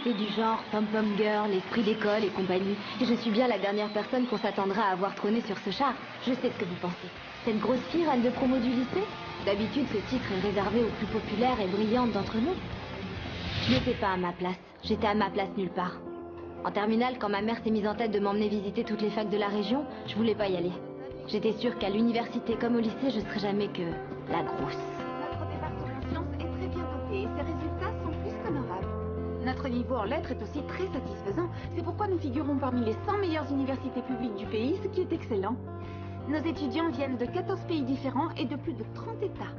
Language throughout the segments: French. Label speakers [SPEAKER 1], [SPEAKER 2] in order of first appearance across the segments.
[SPEAKER 1] publicités du genre Pom-Pom Girl, Esprit d'école et compagnie. Et je suis bien la dernière personne qu'on s'attendra à avoir trôné sur ce char. Je sais ce que vous pensez. Cette grosse fille, reine de promo du lycée? D'habitude, ce titre est réservé aux plus populaires et brillantes d'entre nous. Je n'étais pas à ma place. J'étais à ma place nulle part. En terminale, quand ma mère s'est mise en tête de m'emmener visiter toutes les facs de la région, je voulais pas y aller. J'étais sûre qu'à l'université comme au lycée, je serais jamais que la grosse.
[SPEAKER 2] Notre département sciences est très bien doté et ses résultats sont plus qu'honorables. Notre niveau en lettres est aussi très satisfaisant. C'est pourquoi nous figurons parmi les 100 meilleures universités publiques du pays, ce qui est excellent. Nos étudiants viennent de 14 pays différents et de plus de 30 États.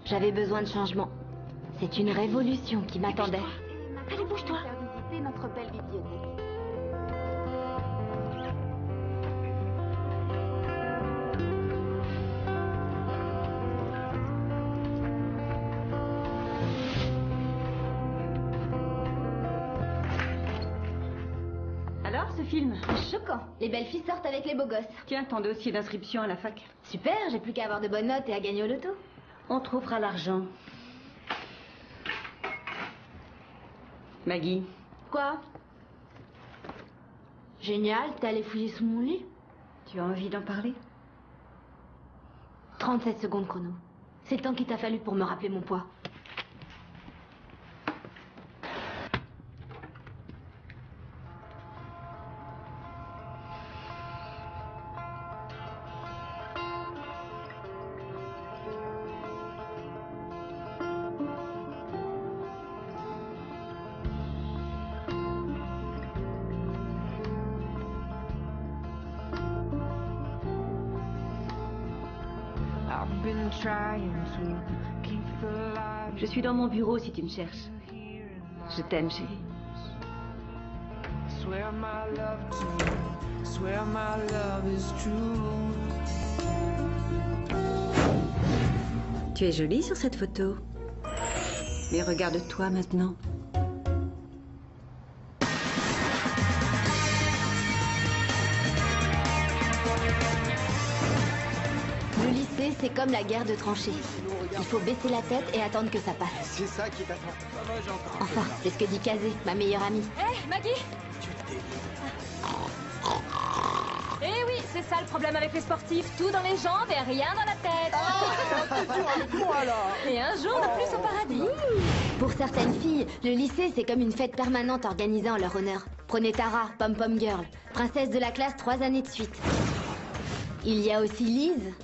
[SPEAKER 1] J'avais besoin de changement. C'est une révolution qui m'attendait.
[SPEAKER 2] Allez, bouge-toi. Faire visiter notre belle bibliothèque.
[SPEAKER 3] Alors, ce film?
[SPEAKER 1] Choquant. Les belles filles sortent avec les beaux gosses.
[SPEAKER 3] Tiens, ton dossier d'inscription à la fac.
[SPEAKER 1] Super, j'ai plus qu'à avoir de bonnes notes et à gagner au loto.
[SPEAKER 3] On trouvera l'argent. Maggie.
[SPEAKER 1] Quoi? Génial, t'es allé fouiller sous mon lit?
[SPEAKER 3] Tu as envie d'en parler?
[SPEAKER 1] 37 secondes chrono. C'est le temps qu'il t'a fallu pour me rappeler mon poids.
[SPEAKER 3] Je suis dans mon bureau si tu me cherches. Je t'aime, chérie. Tu es jolie sur cette photo. Mais regarde-toi maintenant.
[SPEAKER 1] Le lycée, c'est comme la guerre de tranchées. Il faut baisser la tête et attendre que ça passe.
[SPEAKER 4] C'est ça qui t'attend.
[SPEAKER 1] Enfin, c'est ce que dit Kazé, ma meilleure amie.
[SPEAKER 5] Hé, Maggie! Eh oui, c'est ça le problème avec les sportifs. Tout dans les jambes et rien dans la tête.
[SPEAKER 4] T'es dur avec moi, là.
[SPEAKER 5] Et un jour de plus au paradis.
[SPEAKER 1] Pour certaines filles, le lycée, c'est comme une fête permanente organisée en leur honneur. Prenez Tara, Pom-Pom Girl, princesse de la classe 3 années de suite. Il y a aussi Lise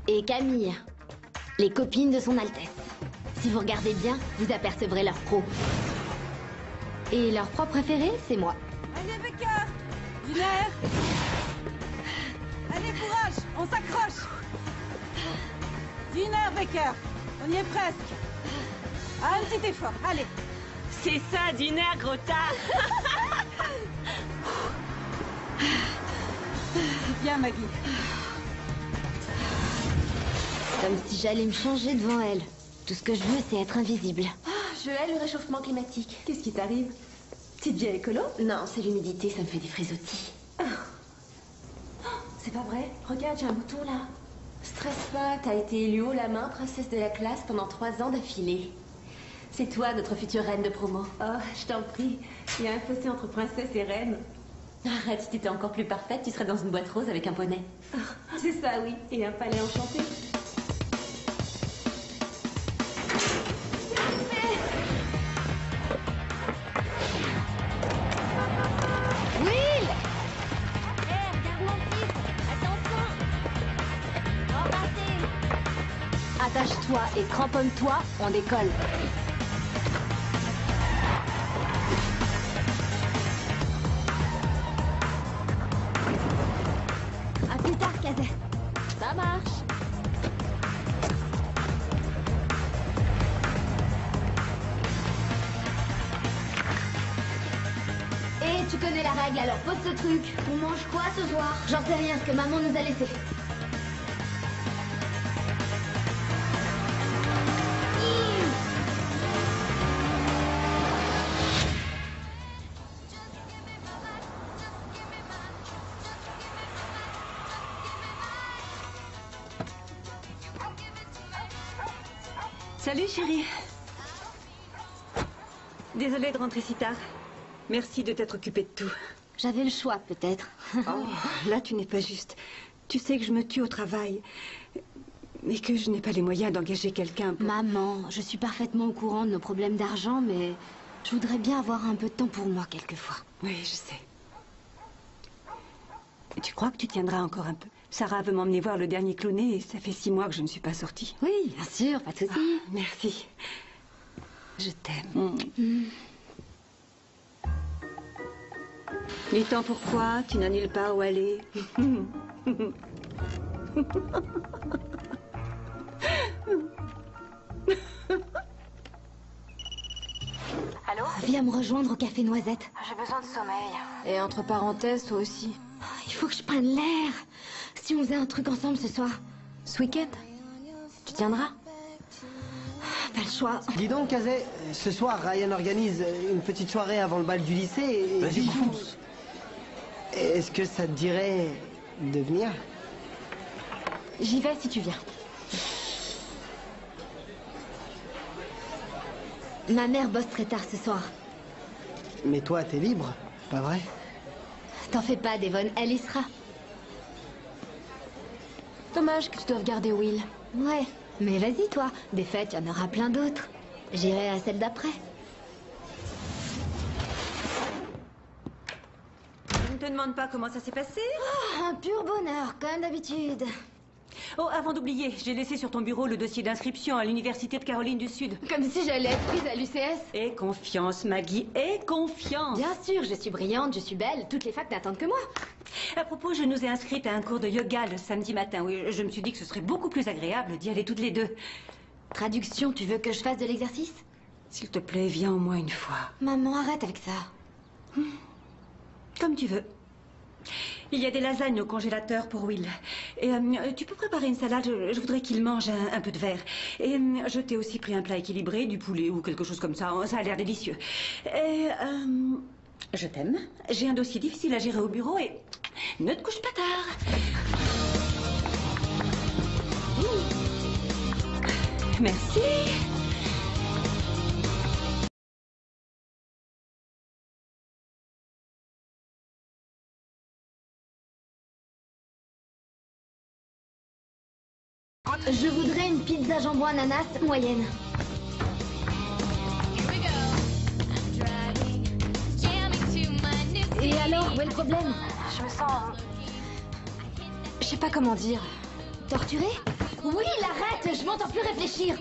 [SPEAKER 1] et Camille, les copines de son Altesse. Si vous regardez bien, vous apercevrez leur pro. Et leur pro préféré, c'est moi.
[SPEAKER 5] Allez, Becca! Du nerf! Allez, courage! On s'accroche! Du nerf, Becker! On y est presque! Un petit effort, allez!
[SPEAKER 6] C'est ça, du nerf, gros tas.
[SPEAKER 5] Bien, Maggie.
[SPEAKER 1] Comme si j'allais me changer devant elle. Tout ce que je veux, c'est être invisible.
[SPEAKER 7] Je hais le réchauffement climatique.
[SPEAKER 5] Qu'est-ce qui t'arrive? Petite vieille écolo?
[SPEAKER 7] Non, c'est l'humidité, ça me fait des frisottis.
[SPEAKER 5] C'est pas vrai?
[SPEAKER 7] Regarde, j'ai un bouton là. Stresse pas, t'as été élue haut la main princesse de la classe pendant 3 ans d'affilée. C'est toi, notre future reine de promo.
[SPEAKER 5] Oh, je t'en prie. Il y a un fossé entre princesse et reine.
[SPEAKER 7] Arrête, si t'étais encore plus parfaite, tu serais dans une boîte rose avec un poney.
[SPEAKER 5] C'est ça, oui. Et un palais enchanté.
[SPEAKER 1] Will!
[SPEAKER 6] Regarde mon fils. Attention. Embrassez.
[SPEAKER 1] Attache-toi et cramponne-toi, on décolle. À plus tard, Kazé.
[SPEAKER 7] Ça marche.
[SPEAKER 1] Et tu connais la règle, alors pose ce truc. On mange quoi ce soir? J'en sais rien, ce que maman nous a laissé.
[SPEAKER 3] Salut, chérie. Désolée de rentrer si tard. Merci de t'être occupée de tout.
[SPEAKER 1] J'avais le choix, peut-être.
[SPEAKER 3] Oh, là, tu n'es pas juste. Tu sais que je me tue au travail, mais que je n'ai pas les moyens d'engager quelqu'un pour...
[SPEAKER 1] Maman, je suis parfaitement au courant de nos problèmes d'argent, mais je voudrais bien avoir un peu de temps pour moi, quelquefois.
[SPEAKER 3] Oui, je sais. Et tu crois que tu tiendras encore un peu? Sarah veut m'emmener voir le dernier Clooney et ça fait 6 mois que je ne suis pas sortie.
[SPEAKER 1] Oui, bien sûr, pas de souci.
[SPEAKER 3] Ah, merci. Je t'aime. Dis-t'en pourquoi tu n'annules pas où aller.
[SPEAKER 1] Allô? Viens me rejoindre au Café Noisette.
[SPEAKER 2] J'ai besoin de sommeil.
[SPEAKER 1] Et entre parenthèses, toi aussi. Il faut que je prenne l'air. Si on faisait un truc ensemble ce soir. Ce week-end? Tu tiendras? Pas le choix.
[SPEAKER 4] Dis donc, Kazé, ce soir, Ryan organise une petite soirée avant le bal du lycée et...
[SPEAKER 8] Vas-y, fonce.
[SPEAKER 4] Est-ce que ça te dirait de venir?
[SPEAKER 1] J'y vais si tu viens. Ma mère bosse très tard ce soir.
[SPEAKER 4] Mais toi, t'es libre, pas vrai?
[SPEAKER 1] T'en fais pas, Devon, elle y sera. Dommage que tu doives garder Will. Ouais, mais vas-y toi, des fêtes, il y en aura plein d'autres. J'irai à celle d'après.
[SPEAKER 3] Je ne te demande pas comment ça s'est passé.
[SPEAKER 1] Oh, un pur bonheur, comme d'habitude.
[SPEAKER 3] Oh, avant d'oublier, j'ai laissé sur ton bureau le dossier d'inscription à l'Université de Caroline du Sud.
[SPEAKER 1] Comme si j'allais être prise à l'UCS.
[SPEAKER 3] Aie confiance, Maggie, aie confiance.
[SPEAKER 1] Bien sûr, je suis brillante, je suis belle, toutes les facs n'attendent que moi.
[SPEAKER 3] À propos, je nous ai inscrites à un cours de yoga le samedi matin. Oui, je me suis dit que ce serait beaucoup plus agréable d'y aller toutes les deux.
[SPEAKER 1] Traduction, tu veux que je fasse de l'exercice?
[SPEAKER 3] S'il te plaît, viens au moins une fois.
[SPEAKER 1] Maman, arrête avec ça.
[SPEAKER 3] Comme tu veux. Il y a des lasagnes au congélateur pour Will. Et tu peux préparer une salade, je voudrais qu'il mange un peu de verre. Et je t'ai aussi pris un plat équilibré, du poulet ou quelque chose comme ça. Ça a l'air délicieux. Et je t'aime. J'ai un dossier difficile à gérer au bureau et ne te couche pas tard. Merci.
[SPEAKER 1] Je voudrais une pizza jambon ananas moyenne. Et alors, où est le problème?
[SPEAKER 2] Je me sens...
[SPEAKER 1] Je sais pas comment dire. Torturée? Oui, arrête, je m'entends plus réfléchir.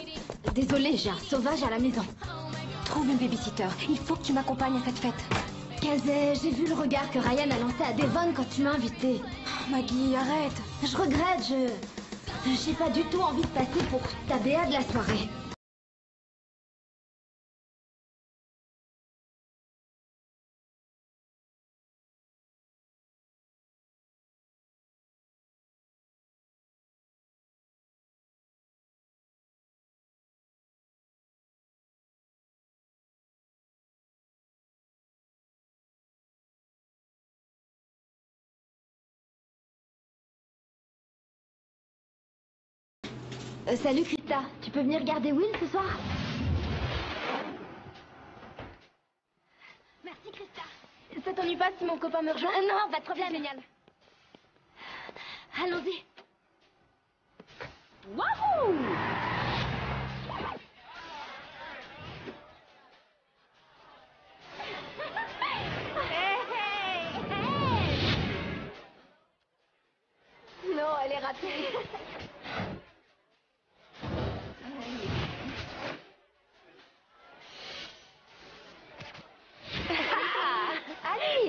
[SPEAKER 1] Désolée, j'ai un sauvage à la maison.
[SPEAKER 7] Trouve une babysitter. Il faut que tu m'accompagnes à cette fête.
[SPEAKER 1] Kazé, j'ai vu le regard que Ryan a lancé à Devon quand tu m'as invité.
[SPEAKER 7] Oh, Maggie, arrête.
[SPEAKER 1] Je regrette, j'ai pas du tout envie de passer pour ta BA de la soirée. Salut Krista, tu peux venir garder Will ce soir? Merci Krista. Ça t'ennuie pas si mon copain me rejoint? Non, pas de problème. Génial. Allons-y. Wouhou! Non, elle est ratée.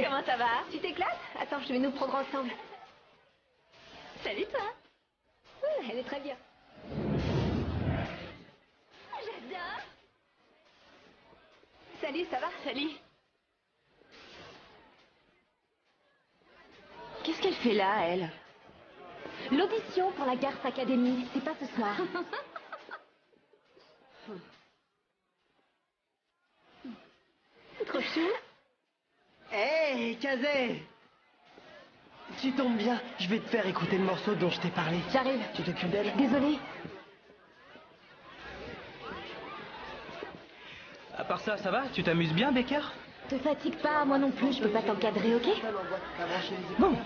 [SPEAKER 1] Comment ça va? Tu t'éclates? Attends, je vais nous prendre ensemble. Salut toi. Elle est très bien. J'adore. Salut, ça va? Salut. Qu'est-ce qu'elle fait là, elle? L'audition pour la Garth Academy, c'est pas ce soir. Trop chou.
[SPEAKER 4] Hé, Kazé! Tu tombes bien, je vais te faire écouter le morceau dont je t'ai parlé.
[SPEAKER 1] J'arrive.
[SPEAKER 4] Tu t'occupes d'elle?
[SPEAKER 1] Désolée.
[SPEAKER 8] À part ça va? Tu t'amuses bien, Becker?
[SPEAKER 1] Te fatigue pas, moi non plus, je peux pas t'encadrer, ok?
[SPEAKER 4] Bon.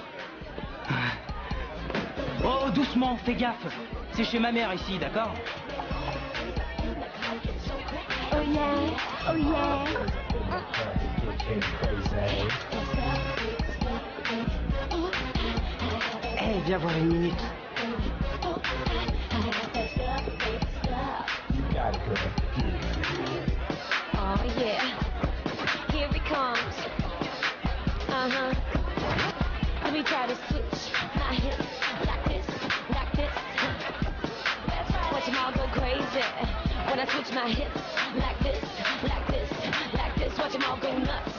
[SPEAKER 4] Oh, doucement, fais gaffe. C'est chez ma mère ici, d'accord?
[SPEAKER 1] Oh yeah, oh yeah.
[SPEAKER 4] Eh, viens voir une minute.
[SPEAKER 6] Oh yeah. Here he comes. Uh-huh. Let me try to switch my hips like this, like this. Watch them all go crazy when I switch my hips like this, like this, like this. Watch them all go nuts.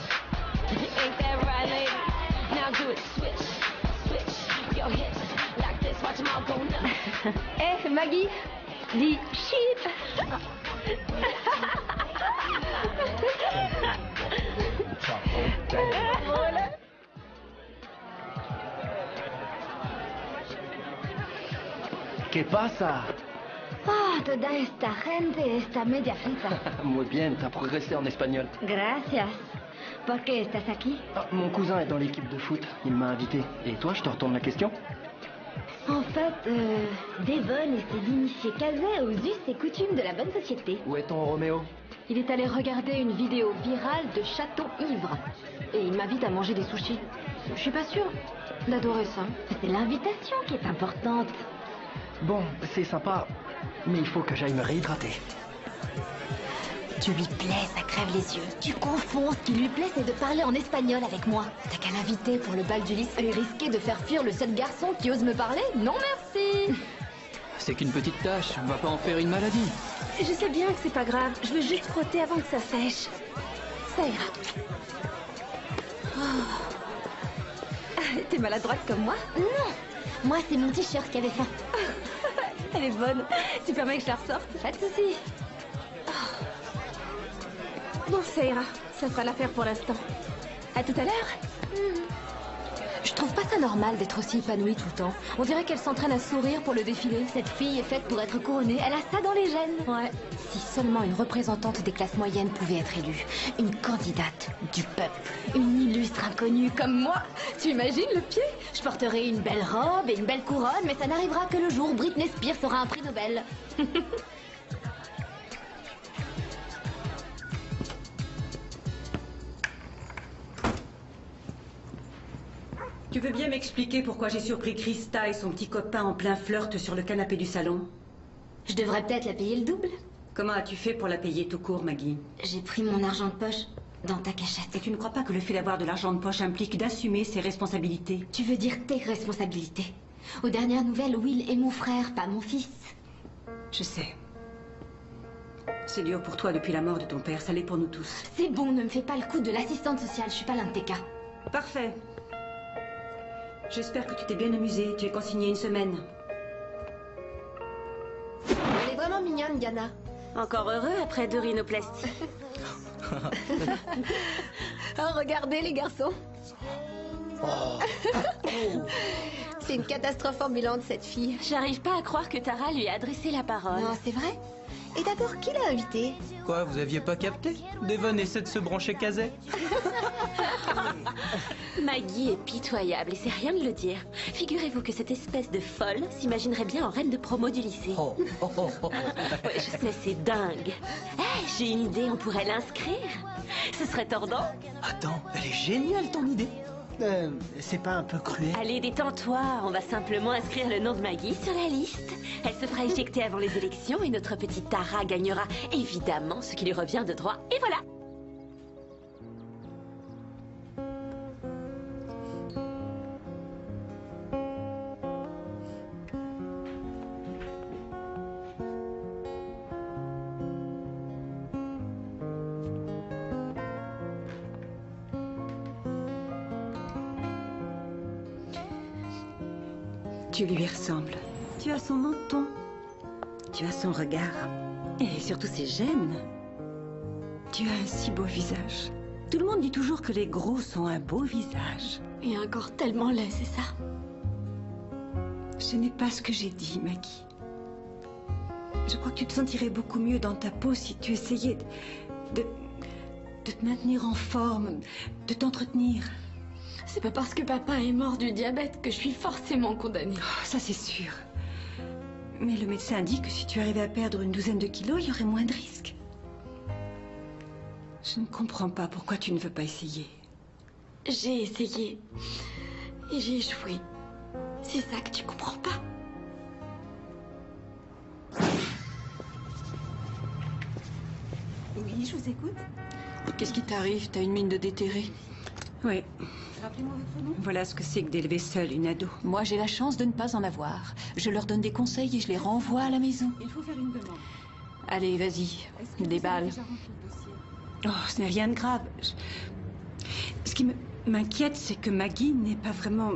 [SPEAKER 6] Ain't that right, lady? Now do it, switch, switch your hips like this. Watch them all go nuts.
[SPEAKER 1] Eh, Maggie, dis chip.
[SPEAKER 4] ¿Qué pasa?
[SPEAKER 1] Oh, toda esta gente está media frita.
[SPEAKER 4] Muy bien, t'as progressé en espagnol.
[SPEAKER 1] Gracias. ¿Por qué estás aquí?
[SPEAKER 4] Ah, mon cousin est dans l'équipe de foot, il m'a invité. Et toi, je te retourne la question?
[SPEAKER 1] En fait, Devon essaie d'initier Kazé aux us et coutumes de la bonne société.
[SPEAKER 4] Où est ton Roméo?
[SPEAKER 1] Il est allé regarder une vidéo virale de château ivre. Et il m'invite à manger des sushis. Je suis pas sûre d'adorer ça. C'est l'invitation qui est importante.
[SPEAKER 4] Bon, c'est sympa, mais il faut que j'aille me réhydrater.
[SPEAKER 1] Tu lui plais, ça crève les yeux. Tu confonds, ce qui lui plaît, c'est de parler en espagnol avec moi. T'as qu'à l'inviter pour le bal du lycée et risquer de faire fuir le seul garçon qui ose me parler? Non merci.
[SPEAKER 8] C'est qu'une petite tâche, on va pas en faire une maladie.
[SPEAKER 1] Je sais bien que c'est pas grave, je veux juste frotter avant que ça sèche. Ça ira. Oh. T'es maladroite comme moi? Non. Moi, c'est mon t-shirt qui avait faim. Elle est bonne. Tu permets que je la ressorte? Pas de soucis. Bon, ça ira. Ça fera l'affaire pour l'instant. À tout à l'heure. Je trouve pas ça normal d'être aussi épanouie tout le temps. On dirait qu'elle s'entraîne à sourire pour le défilé. Cette fille est faite pour être couronnée. Elle a ça dans les gènes. Ouais. Si seulement une représentante des classes moyennes pouvait être élue. Une candidate du peuple. Une illustre inconnue comme moi. Tu imagines le pied? Je porterai une belle robe et une belle couronne, mais ça n'arrivera que le jour où Britney Spears aura un prix Nobel.
[SPEAKER 3] Tu veux bien m'expliquer pourquoi j'ai surpris Krista et son petit copain en plein flirt sur le canapé du salon?
[SPEAKER 1] Je devrais peut-être la payer le double.
[SPEAKER 3] Comment as-tu fait pour la payer tout court, Maggie?
[SPEAKER 1] J'ai pris mon argent de poche dans ta cachette.
[SPEAKER 3] Et tu ne crois pas que le fait d'avoir de l'argent de poche implique d'assumer ses responsabilités?
[SPEAKER 1] Tu veux dire tes responsabilités? Aux dernières nouvelles, Will est mon frère, pas mon fils.
[SPEAKER 3] Je sais. C'est dur pour toi depuis la mort de ton père, ça l'est pour nous tous.
[SPEAKER 1] C'est bon, ne me fais pas le coup de l'assistante sociale, je suis pas l'un de tes cas.
[SPEAKER 3] Parfait. J'espère que tu t'es bien amusée. Tu es consignée une semaine.
[SPEAKER 1] Elle est vraiment mignonne, Yana.
[SPEAKER 6] Encore heureux après 2 rhinoplasties.
[SPEAKER 1] Oh, regardez les garçons. C'est une catastrophe ambulante, cette fille.
[SPEAKER 6] J'arrive pas à croire que Tara lui a adressé la parole.
[SPEAKER 1] Non, c'est vrai. Et d'abord, qui l'a invité?
[SPEAKER 8] Quoi, vous aviez pas capté? Devon essaie de se brancher Kazé.
[SPEAKER 6] Maggie est pitoyable et c'est rien de le dire. Figurez-vous que cette espèce de folle s'imaginerait bien en reine de promo du lycée. Ouais, je sais, c'est dingue. Hey, j'ai une idée, on pourrait l'inscrire. Ce serait tordant.
[SPEAKER 8] Attends, elle est géniale ton idée.
[SPEAKER 4] C'est pas un peu cruel?
[SPEAKER 6] Allez, détends-toi. On va simplement inscrire le nom de Maggie sur la liste. Elle se fera éjecter avant les élections et notre petite Tara gagnera évidemment ce qui lui revient de droit. Et voilà.
[SPEAKER 3] Tu lui ressembles. Tu as son menton. Tu as son regard. Et surtout ses gènes. Tu as un si beau visage. Tout le monde dit toujours que les gros sont un beau visage.
[SPEAKER 1] Et un corps tellement laid, c'est ça?
[SPEAKER 3] Ce n'est pas ce que j'ai dit, Maggie. Je crois que tu te sentirais beaucoup mieux dans ta peau si tu essayais de te maintenir en forme, de t'entretenir.
[SPEAKER 7] C'est pas parce que papa est mort du diabète que je suis forcément condamnée.
[SPEAKER 3] Oh, ça, c'est sûr. Mais le médecin dit que si tu arrivais à perdre une douzaine de kilos, il y aurait moins de risques. Je ne comprends pas pourquoi tu ne veux pas essayer.
[SPEAKER 7] J'ai essayé. Et j'ai échoué. C'est ça que tu comprends pas.
[SPEAKER 5] Oui, je vous écoute.
[SPEAKER 9] Qu'est-ce qui t'arrive? T'as une mine de déterré.
[SPEAKER 3] Oui,
[SPEAKER 5] Rappelez-moi votre nom.
[SPEAKER 3] voilà ce que c'est que d'élever seule une ado.
[SPEAKER 9] Moi, j'ai la chance de ne pas en avoir. Je leur donne des conseils et je les renvoie à la maison.
[SPEAKER 5] Il faut faire une demande.
[SPEAKER 9] Allez, vas-y,
[SPEAKER 5] Est-ce que vous
[SPEAKER 9] déballe.
[SPEAKER 5] avez déjà rempli le dossier?
[SPEAKER 3] Oh, ce n'est rien de grave. Ce qui m'inquiète, c'est que Maggie n'est pas vraiment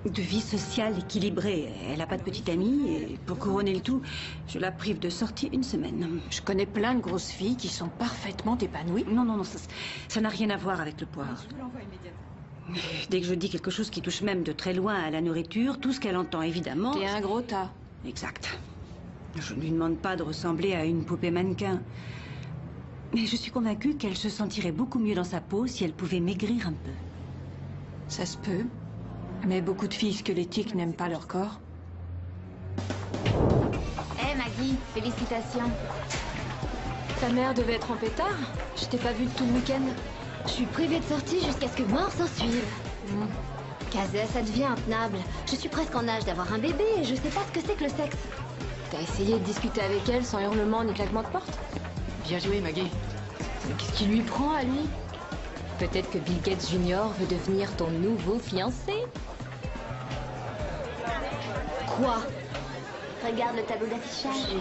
[SPEAKER 3] de vie sociale équilibrée. Elle n'a pas de petite amie et pour couronner le tout, je la prive de sortie une semaine.
[SPEAKER 9] Je connais plein de grosses filles qui sont parfaitement épanouies.
[SPEAKER 3] Non, non, non, ça n'a rien à voir avec le poids.
[SPEAKER 5] Je vous l'envoie immédiatement.
[SPEAKER 3] Dès que je dis quelque chose qui touche même de très loin à la nourriture, tout ce qu'elle entend évidemment...
[SPEAKER 9] T'es un gros tas.
[SPEAKER 3] Exact. Je ne lui demande pas de ressembler à une poupée mannequin. Mais je suis convaincue qu'elle se sentirait beaucoup mieux dans sa peau si elle pouvait maigrir un peu.
[SPEAKER 9] Ça se peut. Mais beaucoup de filles squelettiques n'aiment pas leur corps.
[SPEAKER 1] Hé Maggie, félicitations.
[SPEAKER 7] Ta mère devait être en pétard. Je t'ai pas vue tout le week-end.
[SPEAKER 1] Je suis privée de sortie jusqu'à ce que mort s'en suive. Kazé, ça devient intenable. Je suis presque en âge d'avoir un bébé et je sais pas ce que c'est que le sexe.
[SPEAKER 7] T'as essayé de discuter avec elle sans hurlement ni claquement de porte?
[SPEAKER 9] Bien joué, Maggie.
[SPEAKER 7] Mais qu'est-ce qui lui prend à lui? Peut-être que Bill Gates Jr. veut devenir ton nouveau fiancé?
[SPEAKER 1] Quoi? Regarde le tableau d'affichage.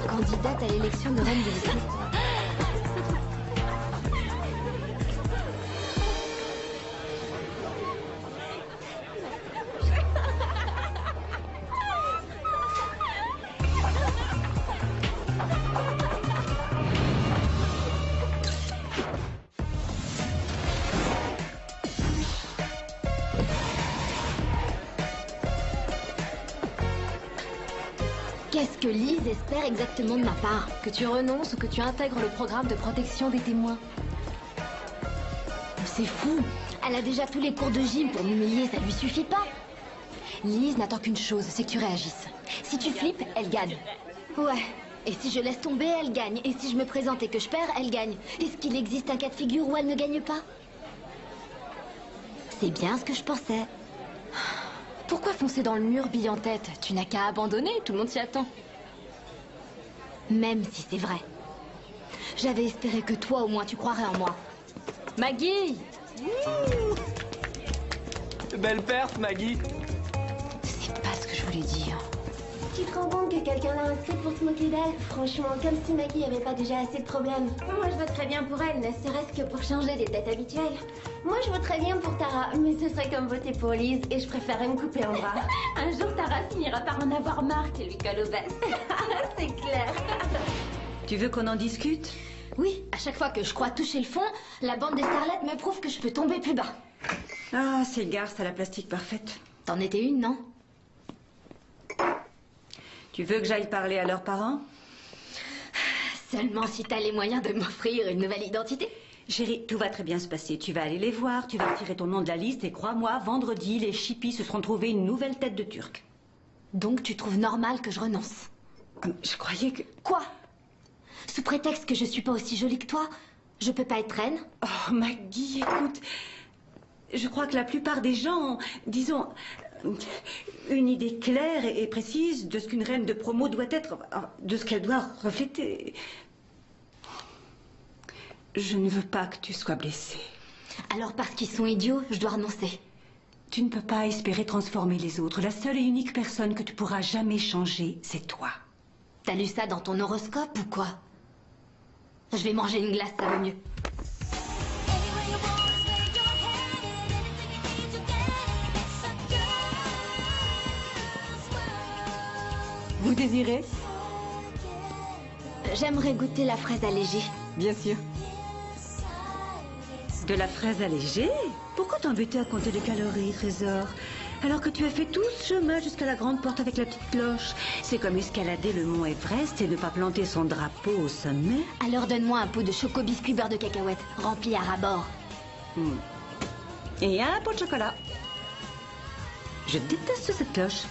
[SPEAKER 1] Candidate à l'élection de reine de l'Église. Qu'est-ce que Lise espère exactement de ma part?
[SPEAKER 7] Que tu renonces ou que tu intègres le programme de protection des témoins?
[SPEAKER 1] C'est fou. Elle a déjà tous les cours de gym pour m'humilier, ça lui suffit pas. Lise n'attend qu'une chose, c'est que tu réagisses. Si tu flippes, elle gagne. Ouais. Et si je laisse tomber, elle gagne. Et si je me présente et que je perds, elle gagne. Est-ce qu'il existe un cas de figure où elle ne gagne pas? C'est bien ce que je pensais.
[SPEAKER 7] Pourquoi foncer dans le mur, bille en tête? Tu n'as qu'à abandonner, tout le monde s'y attend.
[SPEAKER 1] Même si c'est vrai. J'avais espéré que toi, au moins, tu croirais en moi.
[SPEAKER 7] Maggie!
[SPEAKER 4] Belle perf, Maggie.
[SPEAKER 7] C'est pas ce que je voulais dire.
[SPEAKER 1] Tu te rends compte que quelqu'un l'a inscrite pour se moquer d'elle? Franchement, comme si Maggie avait pas déjà assez de problèmes. Moi, je voterais bien pour elle, ne serait-ce que pour changer des têtes habituelles. Moi, je voterais bien pour Tara, mais ce serait comme voter pour Lise, et je préférerais me couper en bras. Un jour, Tara finira par en avoir marre qu'elle lui colle aux vestes. C'est clair.
[SPEAKER 3] Tu veux qu'on en discute?
[SPEAKER 1] Oui, à chaque fois que je crois toucher le fond, la bande des starlettes me prouve que je peux tomber plus bas.
[SPEAKER 3] Ah, ces garces à la plastique parfaite.
[SPEAKER 1] T'en étais une, non?
[SPEAKER 3] Tu veux que j'aille parler à leurs parents?
[SPEAKER 1] Seulement si t'as les moyens de m'offrir une nouvelle identité.
[SPEAKER 3] Chérie, tout va très bien se passer. Tu vas aller les voir, tu vas retirer ton nom de la liste et crois-moi, vendredi, les chippies se seront trouvés une nouvelle tête de turc.
[SPEAKER 1] Donc tu trouves normal que je renonce?
[SPEAKER 3] Je croyais que...
[SPEAKER 1] Quoi? Sous prétexte que je suis pas aussi jolie que toi, je peux pas être reine?
[SPEAKER 3] Oh, Maggie, écoute, je crois que la plupart des gens ont, disons, une idée claire et précise de ce qu'une reine de promo doit être, de ce qu'elle doit refléter. Je ne veux pas que tu sois blessée.
[SPEAKER 1] Alors parce qu'ils sont idiots, je dois renoncer.
[SPEAKER 3] Tu ne peux pas espérer transformer les autres. La seule et unique personne que tu pourras jamais changer, c'est toi.
[SPEAKER 1] T'as lu ça dans ton horoscope ou quoi? Je vais manger une glace, ça vaut mieux.
[SPEAKER 5] Vous désirez?
[SPEAKER 1] J'aimerais goûter la fraise allégée.
[SPEAKER 3] Bien sûr. De la fraise allégée? Pourquoi t'embêter à compter les calories, Trésor? Alors que tu as fait tout ce chemin jusqu'à la grande porte avec la petite cloche. C'est comme escalader le mont Everest et ne pas planter son drapeau au sommet.
[SPEAKER 1] Alors donne-moi un pot de choco biscuit beurre de cacahuète, rempli à ras-bord.
[SPEAKER 3] Et un pot de chocolat. Je déteste cette cloche.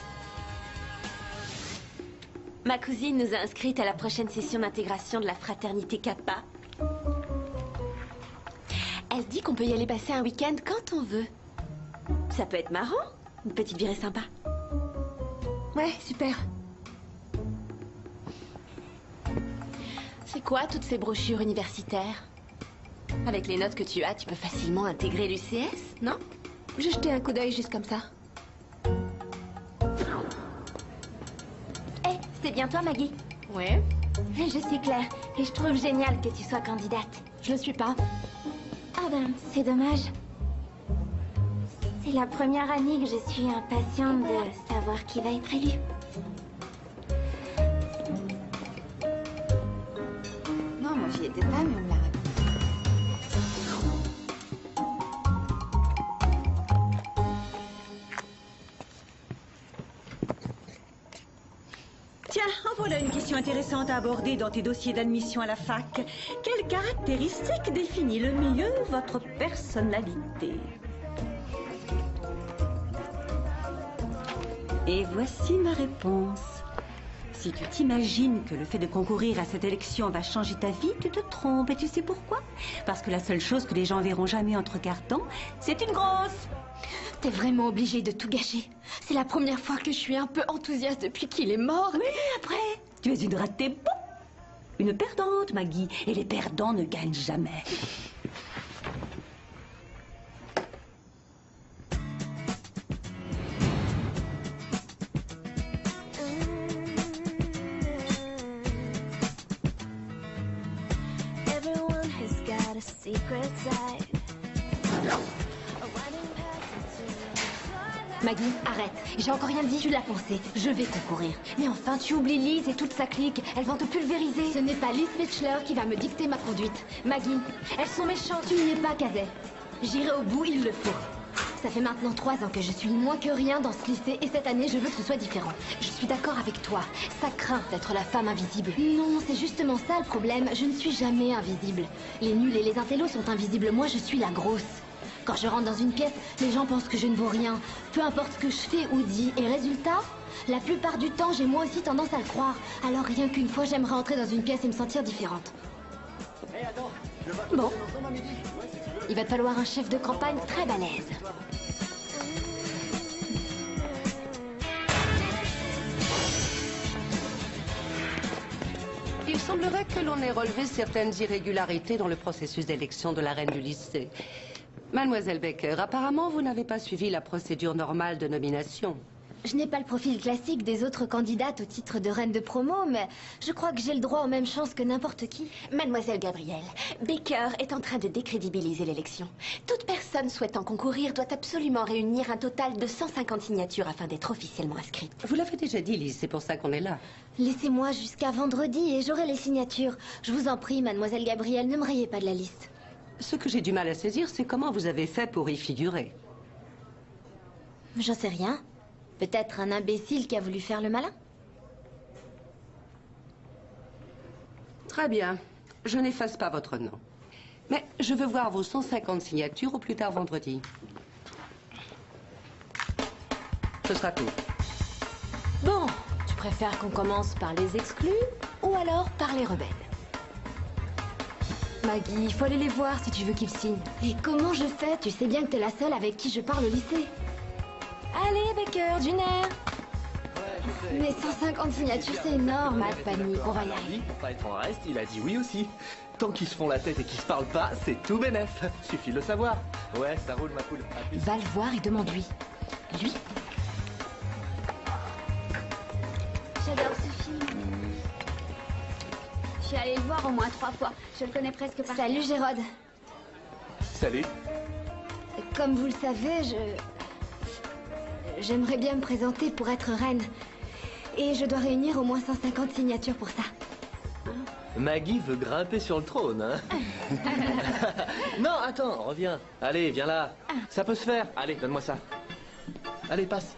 [SPEAKER 7] Ma cousine nous a inscrites à la prochaine session d'intégration de la fraternité Kappa. Elle dit qu'on peut y aller passer un week-end quand on veut. Ça peut être marrant, une petite virée sympa. Ouais, super. C'est quoi toutes ces brochures universitaires? Avec les notes que tu as, tu peux facilement intégrer l'UCS, non? J'ai jeté un coup d'œil juste comme ça. Hé, c'est bien toi, Maggie? Ouais. Je suis Claire, et je trouve génial que tu sois candidate. Je le suis pas. Ah ben, c'est dommage. C'est la première année que je suis impatiente de savoir qui va être élu.
[SPEAKER 2] Non, moi j'y étais pas, mais on me l'a répété.
[SPEAKER 3] Tiens, en voilà une question intéressante à aborder dans tes dossiers d'admission à la fac. Quelle caractéristique définit le mieux votre personnalité? Et voici ma réponse. Si tu t'imagines que le fait de concourir à cette élection va changer ta vie, tu te trompes. Et tu sais pourquoi? Parce que la seule chose que les gens verront jamais en te regardant, c'est une grosse.
[SPEAKER 1] T'es vraiment obligée de tout gâcher. C'est la première fois que je suis un peu enthousiaste depuis qu'il est mort.
[SPEAKER 3] Mais après, tu es une ratée bon. Une perdante, Maggie. Et les perdants ne gagnent jamais.
[SPEAKER 6] Everyone has got a secret side.
[SPEAKER 1] Maggie, arrête. J'ai encore rien dit, tu l'as pensé. Je vais concourir. Mais enfin, tu oublies Liz et toute sa clique. Elles vont te pulvériser. Ce n'est pas Liz Fletcher qui va me dicter ma conduite. Maggie, elles sont méchantes. Tu n'y es pas, Kazay. J'irai au bout, il le faut. Ça fait maintenant 3 ans que je suis moins que rien dans ce lycée et cette année, je veux que ce soit différent. Je suis d'accord avec toi. Ça craint d'être la femme invisible. Non, c'est justement ça le problème. Je ne suis jamais invisible. Les nuls et les intellos sont invisibles. Moi, je suis la grosse. Quand je rentre dans une pièce, les gens pensent que je ne vaux rien. Peu importe ce que je fais ou dis. Et résultat, la plupart du temps, j'ai moi aussi tendance à le croire. Alors rien qu'une fois, j'aimerais entrer dans une pièce et me sentir différente. Bon. Il va te falloir un chef de campagne très balèze.
[SPEAKER 10] Il semblerait que l'on ait relevé certaines irrégularités dans le processus d'élection de la reine du lycée. Mademoiselle Baker, apparemment, vous n'avez pas suivi la procédure normale de nomination.
[SPEAKER 1] Je n'ai pas le profil classique des autres candidates au titre de reine de promo, mais je crois que j'ai le droit aux mêmes chances que n'importe qui.
[SPEAKER 7] Mademoiselle Gabrielle, Baker est en train de décrédibiliser l'élection. Toute personne souhaitant concourir doit absolument réunir un total de 150 signatures afin d'être officiellement inscrite.
[SPEAKER 10] Vous l'avez déjà dit, Lise, c'est pour ça qu'on est là.
[SPEAKER 1] Laissez-moi jusqu'à vendredi et j'aurai les signatures. Je vous en prie, Mademoiselle Gabrielle, ne me rayez pas de la liste.
[SPEAKER 10] Ce que j'ai du mal à saisir, c'est comment vous avez fait pour y figurer.
[SPEAKER 1] J'en sais rien. Peut-être un imbécile qui a voulu faire le malin.
[SPEAKER 10] Très bien. Je n'efface pas votre nom. Mais je veux voir vos 150 signatures au plus tard vendredi. Ce sera tout.
[SPEAKER 7] Bon, tu préfères qu'on commence par les exclus ou alors par les rebelles?
[SPEAKER 1] Maggie, il faut aller les voir si tu veux qu'ils signent. Et comment je fais? Tu sais bien que t'es la seule avec qui je parle au lycée. Allez, Baker, d'une air. Mais 150 signatures, c'est énorme. Pas de panique, on va y arriver.
[SPEAKER 11] Pour pas être en reste, il a dit oui aussi. Tant qu'ils se font la tête et qu'ils se parlent pas, c'est tout bénef. Suffit de le savoir. Ouais, ça roule ma poule. À plus.
[SPEAKER 1] Va le voir et demande-lui. Lui. J'adore ce film. Je suis allée le voir au moins 3 fois. Je le connais presque par cœur. Salut, Gérard.
[SPEAKER 11] Salut.
[SPEAKER 1] Comme vous le savez, j'aimerais bien me présenter pour être reine. Et je dois réunir au moins 150 signatures pour ça.
[SPEAKER 11] Maggie veut grimper sur le trône, hein. Non, attends, reviens. Allez, viens là. Ça peut se faire. Allez, donne-moi ça. Allez, passe.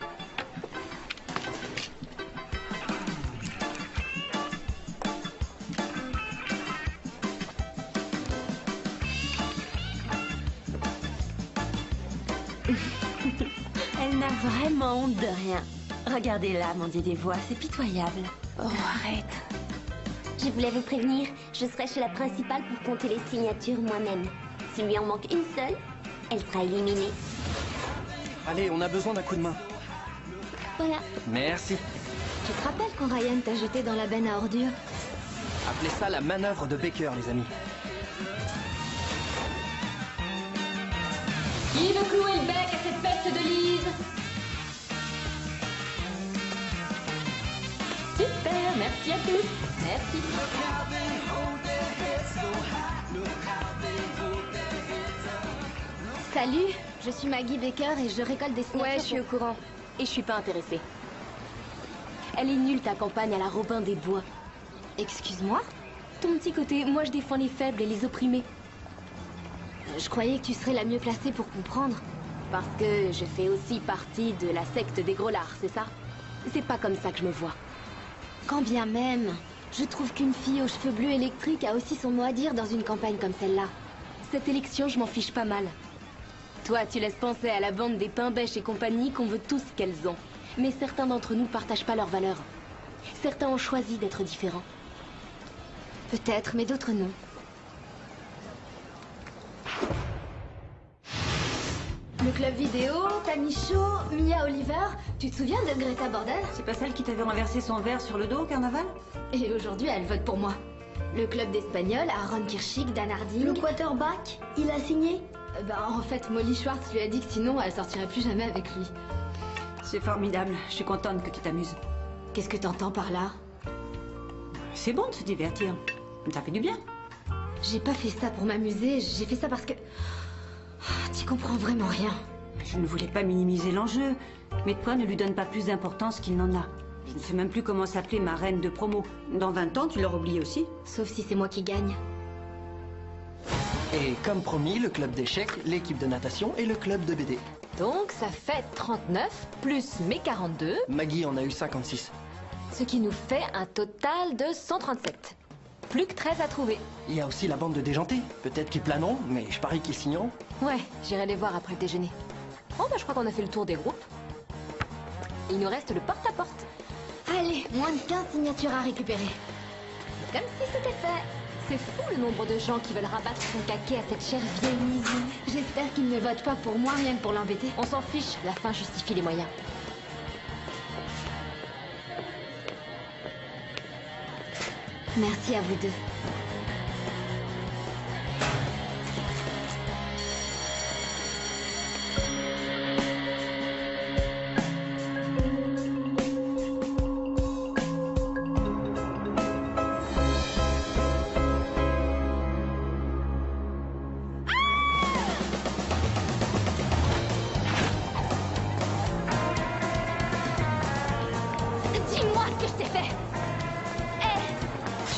[SPEAKER 7] Elle n'a vraiment honte de rien. Regardez-la, mon Dieu des voix, c'est pitoyable.
[SPEAKER 1] Oh, arrête.
[SPEAKER 12] Je voulais vous prévenir, je serai chez la principale pour compter les signatures moi-même. S'il lui en manque une seule, elle sera éliminée.
[SPEAKER 4] Allez, on a besoin d'un coup de main.
[SPEAKER 12] Voilà.
[SPEAKER 4] Merci.
[SPEAKER 1] Tu te rappelles quand Ryan t'a jeté dans la benne à ordures?
[SPEAKER 4] Appelez ça la manœuvre de Baker, les amis.
[SPEAKER 1] Qui veut clouer le bec à cette peste de Lise? Super, merci à tous. Merci. Salut, je suis Maggie Baker et je récolte des signatures.
[SPEAKER 7] Ouais, je suis au courant. Et je suis pas intéressée. Elle est nulle, ta campagne à la Robin des Bois.
[SPEAKER 1] Excuse-moi?
[SPEAKER 7] Ton petit côté, moi je défends les faibles et les opprimés.
[SPEAKER 1] Je croyais que tu serais la mieux placée pour comprendre.
[SPEAKER 7] Parce que je fais aussi partie de la secte des Grollards, c'est ça? C'est pas comme ça que je me vois.
[SPEAKER 1] Quand bien même, je trouve qu'une fille aux cheveux bleus électriques a aussi son mot à dire dans une campagne comme celle-là.
[SPEAKER 7] Cette élection, je m'en fiche pas mal. Toi, tu laisses penser à la bande des Pain-Bêche et compagnie qu'on veut tout ce qu'elles ont. Mais certains d'entre nous partagent pas leurs valeurs. Certains ont choisi d'être différents.
[SPEAKER 1] Peut-être, mais d'autres non. Le club vidéo, Tanicho, Mia Oliver, tu te souviens de Greta Bordel?
[SPEAKER 3] C'est pas celle qui t'avait renversé son verre sur le dos au carnaval?
[SPEAKER 1] Et aujourd'hui, elle vote pour moi. Le club d'Espagnol, Aaron Kirschig, Dan Harding...
[SPEAKER 12] Le quarterback, il a signé?
[SPEAKER 1] En fait, Molly Schwartz lui a dit que sinon, elle sortirait plus jamais avec lui.
[SPEAKER 3] C'est formidable, je suis contente que tu t'amuses.
[SPEAKER 1] Qu'est-ce que t'entends par là?
[SPEAKER 3] C'est bon de se divertir, ça fait du bien.
[SPEAKER 1] J'ai pas fait ça pour m'amuser, j'ai fait ça parce que... Tu comprends vraiment rien.
[SPEAKER 3] Je ne voulais pas minimiser l'enjeu, mais toi ne lui donne pas plus d'importance qu'il n'en a. Je ne sais même plus comment s'appeler ma reine de promo. Dans 20 ans, tu l'auras oublié aussi.
[SPEAKER 1] Sauf si c'est moi qui gagne.
[SPEAKER 4] Et comme promis, le club d'échecs, l'équipe de natation et le club de BD.
[SPEAKER 7] Donc ça fait 39 plus mes 42.
[SPEAKER 4] Maggie en a eu 56.
[SPEAKER 7] Ce qui nous fait un total de 137. Plus que 13 à trouver.
[SPEAKER 4] Il y a aussi la bande de déjantés. Peut-être qu'ils planeront, mais je parie qu'ils signeront.
[SPEAKER 7] Ouais, j'irai les voir après le déjeuner. Bon, bah je crois qu'on a fait le tour des groupes. Il nous reste le porte-à-porte.
[SPEAKER 1] Allez, moins de 15 signatures à récupérer.
[SPEAKER 7] Comme si c'était fait. C'est fou le nombre de gens qui veulent rabattre son caquet à cette chère vieille Lizzie.
[SPEAKER 1] J'espère qu'ils ne votent pas pour moi, rien que pour l'embêter.
[SPEAKER 7] On s'en fiche, la fin justifie les moyens.
[SPEAKER 1] Merci à vous deux.
[SPEAKER 12] Dis-moi ce que je t'ai fait.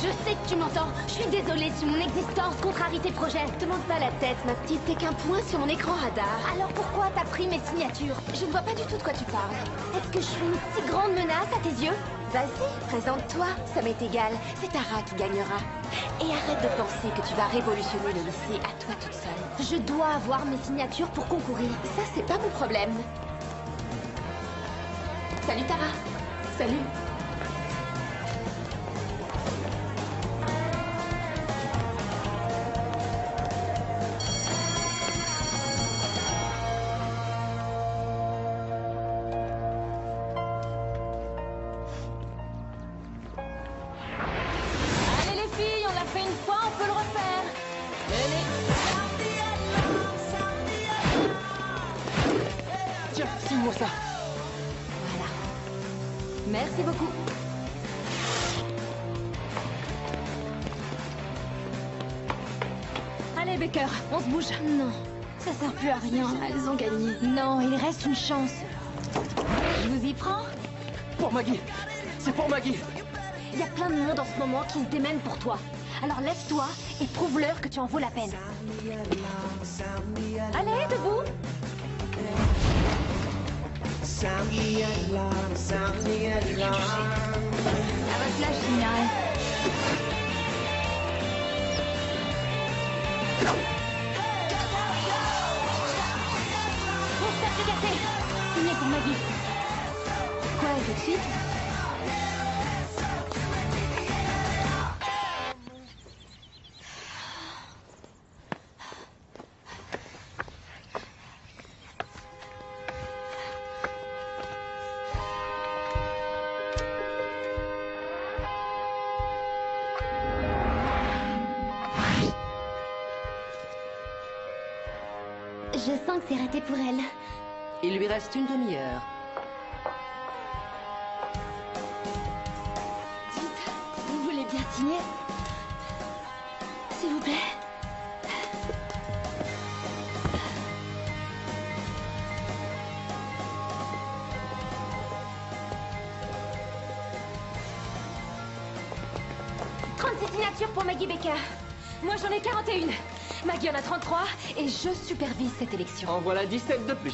[SPEAKER 12] Je sais que tu m'entends. Je suis désolée si mon existence contrarie tes projets.
[SPEAKER 7] Te monte pas la tête, ma petite. T'es qu'un point sur mon écran radar.
[SPEAKER 12] Alors pourquoi t'as pris mes signatures? Je ne vois pas du tout de quoi tu parles. Est-ce que je suis une si grande menace à tes yeux? Vas-y, présente-toi. Ça m'est égal. C'est Tara qui gagnera. Et arrête de penser que tu vas révolutionner le lycée à toi toute seule. Je dois avoir mes signatures pour concourir. Ça, c'est pas mon problème. Salut Tara. Salut.
[SPEAKER 7] Allez les filles, on l'a fait une fois, on peut le refaire.
[SPEAKER 4] Tiens, signe-moi ça.
[SPEAKER 7] Voilà. Merci beaucoup. Allez Baker, on se bouge.
[SPEAKER 1] Non, ça sert plus à rien, elles ont gagné.
[SPEAKER 7] Non, il reste une chance. Je vous y prends?
[SPEAKER 4] Pour Maggie. C'est pour Maggie.
[SPEAKER 7] Il y a plein de monde en ce moment qui se démène pour toi.
[SPEAKER 12] Alors lève-toi et prouve-leur que tu en vaux la peine. Allez, debout.
[SPEAKER 1] À votre place, général.
[SPEAKER 12] Obstacle cassé. Signé pour Maggie.
[SPEAKER 1] Quoi, tout de suite?
[SPEAKER 12] Je sens que c'est raté pour elle.
[SPEAKER 10] Il lui reste une demi-heure.
[SPEAKER 12] Dites, vous voulez bien signer? S'il vous plaît. « 36 signatures pour Maggie Baker. Moi, j'en ai 41. Maggie en a 33 et je supervise cette élection.
[SPEAKER 11] En voilà 17 de plus.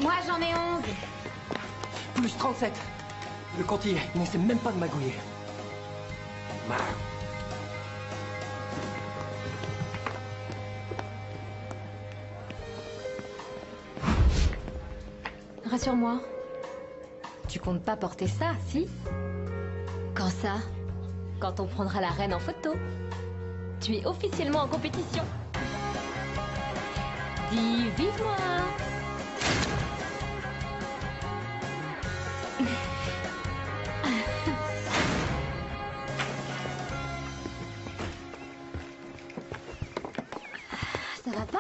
[SPEAKER 12] Moi, j'en ai 11.
[SPEAKER 4] Plus 37. Le compte y est, il n'essaie même pas de magouiller.
[SPEAKER 12] Rassure-moi. Tu comptes pas porter ça, si?
[SPEAKER 1] Quand ça?
[SPEAKER 12] Quand on prendra la reine en photo. Tu es officiellement en compétition. Dis vive moi.
[SPEAKER 1] Ça va pas?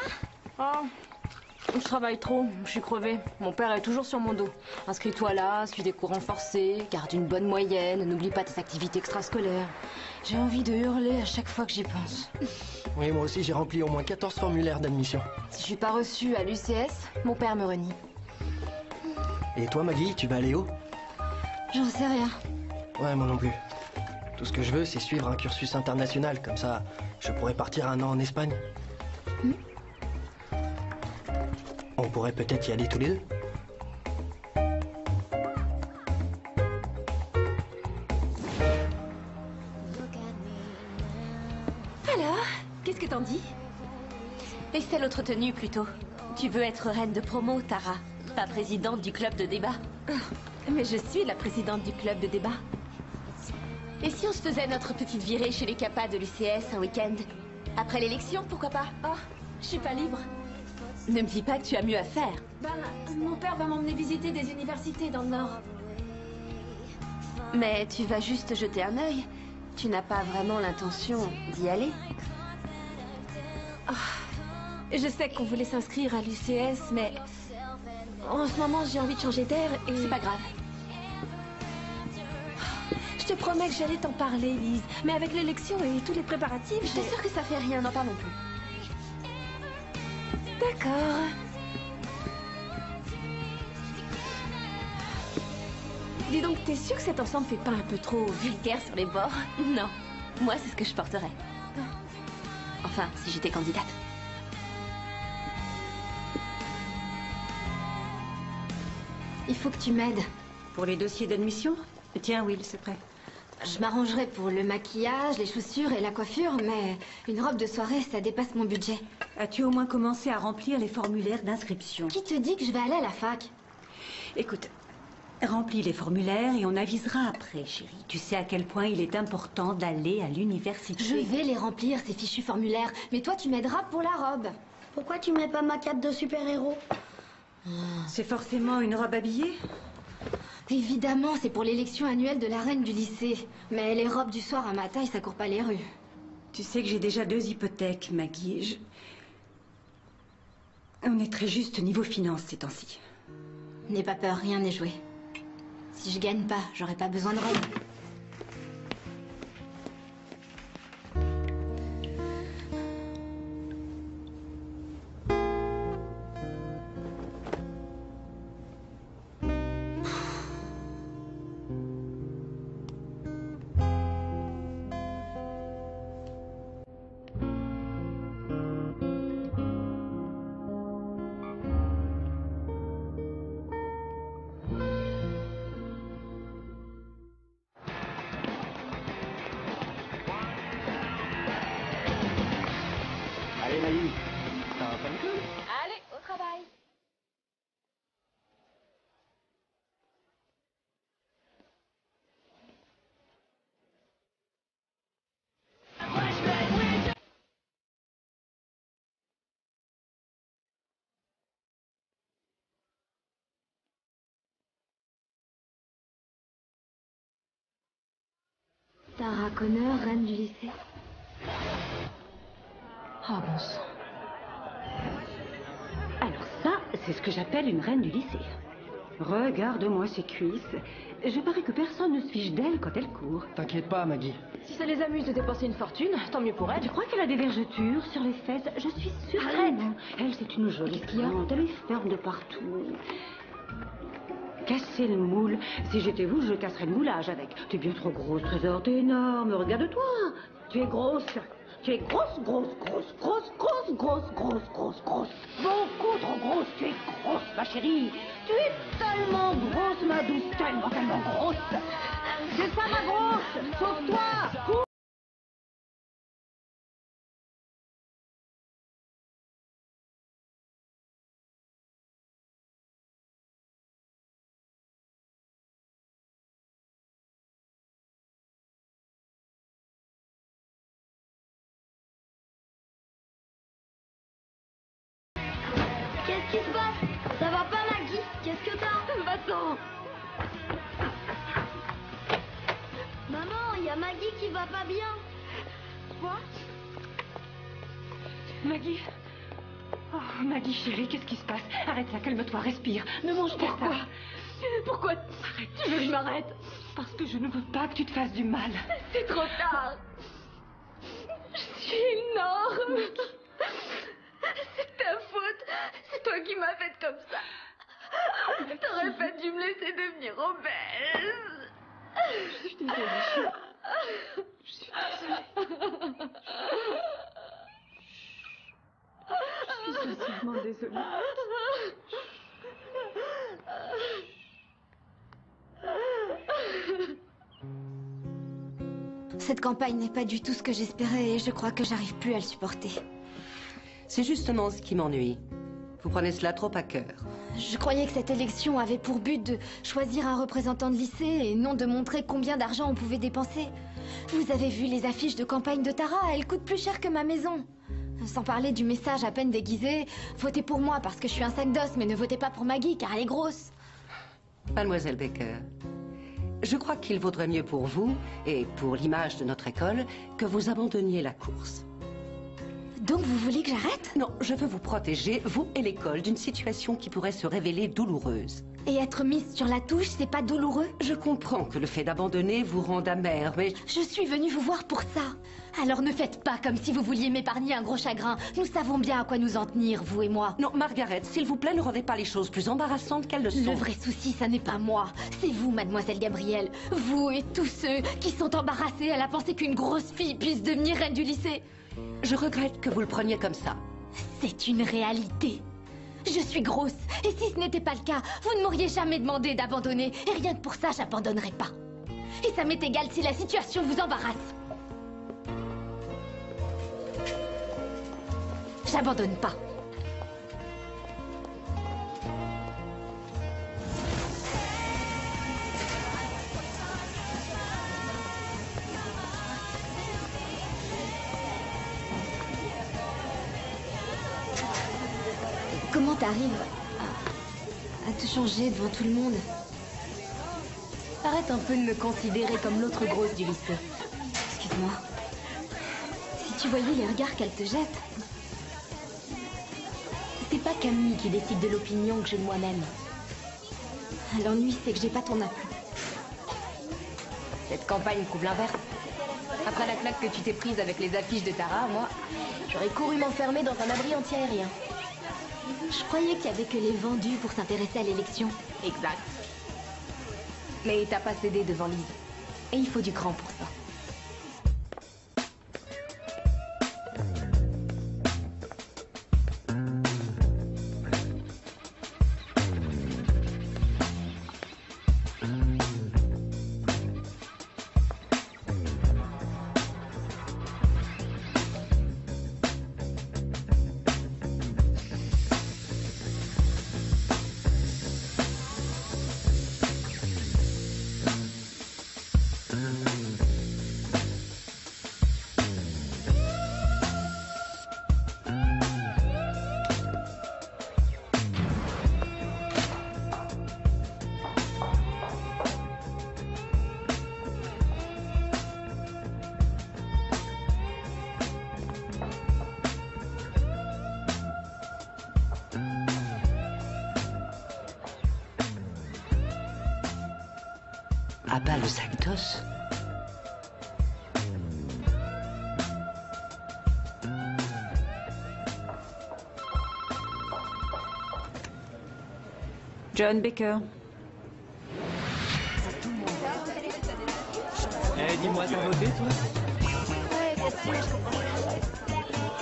[SPEAKER 7] Oh, je travaille trop, je suis crevée. Mon père est toujours sur mon dos. Inscris-toi là, suis des cours renforcés, garde une bonne moyenne, n'oublie pas tes activités extrascolaires. J'ai envie de hurler à chaque fois que j'y pense.
[SPEAKER 4] Oui, moi aussi j'ai rempli au moins 14 formulaires d'admission.
[SPEAKER 7] Si je suis pas reçue à l'UCS, mon père me renie.
[SPEAKER 4] Et toi Maggie, tu vas aller où?
[SPEAKER 1] J'en sais rien.
[SPEAKER 4] Ouais, moi non plus. Tout ce que je veux, c'est suivre un cursus international, comme ça, je pourrais partir 1 an en Espagne. On pourrait peut-être y aller tous les deux.
[SPEAKER 12] Alors, qu'est-ce que t'en dis? Et c'est l'autre tenue plutôt. Tu veux être reine de promo, Tara, pas présidente du club de débat. Mais je suis la présidente du club de débat. Et si on se faisait notre petite virée chez les capas de l'UCS un week-end? Après l'élection, pourquoi pas? Oh, je suis pas libre. Ne me dis pas que tu as mieux à faire.
[SPEAKER 7] Ben, mon père va m'emmener visiter des universités dans le Nord.
[SPEAKER 12] Mais tu vas juste jeter un œil. Tu n'as pas vraiment l'intention d'y aller. Je sais qu'on voulait s'inscrire à l'UCS, mais en ce moment j'ai envie de changer d'air et... C'est pas grave. Je te promets que j'allais t'en parler, Lise. Mais avec l'élection et tous les préparatifs, je t'assure que ça fait rien, n'en parlons plus. D'accord. Dis donc, t'es sûre que cet ensemble fait pas un peu trop vulgaire sur les bords? Non. Moi, c'est ce que je porterais. Enfin, si j'étais candidate.
[SPEAKER 1] Il faut que tu m'aides.
[SPEAKER 3] Pour les dossiers d'admission? Tiens, Will, c'est prêt.
[SPEAKER 1] Je m'arrangerai pour le maquillage, les chaussures et la coiffure, mais une robe de soirée, ça dépasse mon budget.
[SPEAKER 3] As-tu au moins commencé à remplir les formulaires d'inscription?
[SPEAKER 1] Qui te dit que je vais aller à la fac?
[SPEAKER 3] Écoute, remplis les formulaires et on avisera après, chérie. Tu sais à quel point il est important d'aller à l'université.
[SPEAKER 1] Je vais les remplir, ces fichus formulaires, mais toi, tu m'aideras pour la robe.
[SPEAKER 13] Pourquoi tu mets pas ma cape de super-héros?
[SPEAKER 3] C'est forcément une robe habillée?
[SPEAKER 1] Évidemment, c'est pour l'élection annuelle de la reine du lycée. Mais les robes du soir à ma taille, ça court pas les rues.
[SPEAKER 3] Tu sais que j'ai déjà 2 hypothèques, Maggie. On est très juste niveau finance ces temps-ci.
[SPEAKER 1] N'aie pas peur, rien n'est joué. Si je gagne pas, j'aurai pas besoin de robe. Sarah Connor, reine du lycée.
[SPEAKER 3] Oh bon sang. Alors ça, c'est ce que j'appelle une reine du lycée. Regarde-moi ses cuisses. Je parie que personne ne se fiche d'elle quand elle court.
[SPEAKER 4] T'inquiète pas, Maggie.
[SPEAKER 7] Si ça les amuse de dépenser une fortune, tant mieux pour elle.
[SPEAKER 3] Tu crois qu'elle a des vergetures sur les fesses? Je suis sûre.
[SPEAKER 7] Arrête.
[SPEAKER 3] Elle, c'est une jolie cliente. Elle est ferme de partout. Casser le moule. Si j'étais vous, je casserais le moulage avec. T'es bien trop grosse, Trésor. T'es énorme. Regarde-toi. Tu es grosse. Tu es grosse, grosse, grosse, grosse, grosse, grosse, grosse, grosse, grosse. Beaucoup trop grosse. Tu es grosse, ma chérie. Tu es tellement grosse, ma douce. Tellement, tellement grosse. C'est ça, ma grosse. Sauve-toi.
[SPEAKER 13] Qu'est-ce qui se passe? Ça va pas, Maggie? Qu'est-ce que t'as?
[SPEAKER 1] Va-t'en.
[SPEAKER 13] Maman, il y a Maggie qui va pas bien.
[SPEAKER 3] Quoi? Maggie? Oh, Maggie, chérie, qu'est-ce qui se passe? Arrête ça, calme-toi, respire. Ne mange pas ça.
[SPEAKER 7] Pourquoi
[SPEAKER 3] Arrête.
[SPEAKER 7] tu veux que je m'arrête?
[SPEAKER 3] Parce que je ne veux pas que tu te fasses du mal.
[SPEAKER 7] C'est trop tard. Je suis énorme. C'est ta faute. C'est toi qui m'as faite comme ça. T'aurais pas dû me laisser devenir obèse.
[SPEAKER 3] Je suis désolée. Je suis désolée. Je suis sincèrement désolée.
[SPEAKER 12] Cette campagne n'est pas du tout ce que j'espérais et je crois que j'arrive plus à le supporter.
[SPEAKER 10] C'est justement ce qui m'ennuie. Vous prenez cela trop à cœur.
[SPEAKER 12] Je croyais que cette élection avait pour but de choisir un représentant de lycée et non de montrer combien d'argent on pouvait dépenser. Vous avez vu les affiches de campagne de Tara, elles coûtent plus cher que ma maison. Sans parler du message à peine déguisé, votez pour moi parce que je suis un sac d'os, mais ne votez pas pour Maggie car elle est grosse.
[SPEAKER 10] Mademoiselle Baker, je crois qu'il vaudrait mieux pour vous et pour l'image de notre école que vous abandonniez la course.
[SPEAKER 12] Donc vous voulez que j'arrête?
[SPEAKER 10] Non, je veux vous protéger, vous et l'école, d'une situation qui pourrait se révéler douloureuse.
[SPEAKER 12] Et être mise sur la touche, c'est pas douloureux?
[SPEAKER 10] Je comprends que le fait d'abandonner vous rende amère, mais...
[SPEAKER 12] Je suis venue vous voir pour ça. Alors ne faites pas comme si vous vouliez m'épargner un gros chagrin. Nous savons bien à quoi nous en tenir, vous et moi.
[SPEAKER 10] Non, Margaret, s'il vous plaît, ne rendez pas les choses plus embarrassantes qu'elles le sont.
[SPEAKER 12] Le vrai souci, ça n'est pas moi. C'est vous, mademoiselle Gabrielle. Vous et tous ceux qui sont embarrassés à la pensée qu'une grosse fille puisse devenir reine du lycée.
[SPEAKER 10] Je regrette que vous le preniez comme ça.
[SPEAKER 12] C'est une réalité. Je suis grosse. Et si ce n'était pas le cas, vous ne m'auriez jamais demandé d'abandonner. Et rien que pour ça, j'abandonnerai pas. Et ça m'est égal si la situation vous embarrasse. J'abandonne pas. Comment t'arrives à te changer devant tout le monde?
[SPEAKER 7] Arrête un peu de me considérer comme l'autre grosse du lycée.
[SPEAKER 12] Excuse-moi. Si tu voyais les regards qu'elle te jette.
[SPEAKER 7] C'est pas Camille qui décide de l'opinion que j'ai de moi-même.
[SPEAKER 12] L'ennui, c'est que j'ai pas ton appui.
[SPEAKER 7] Cette campagne prouve l'inverse. Après la claque que tu t'es prise avec les affiches de Tara, moi, j'aurais couru m'enfermer dans un abri anti-aérien.
[SPEAKER 12] Je croyais qu'il y avait que les vendus pour s'intéresser à l'élection.
[SPEAKER 7] Exact. Mais t'as pas cédé devant Lise. Et il faut du cran pour ça.
[SPEAKER 10] Abat le sac d'os.
[SPEAKER 3] John Baker.
[SPEAKER 8] Eh, dis-moi, t'as voté, toi?
[SPEAKER 1] Ouais, bien sûr, je comprends.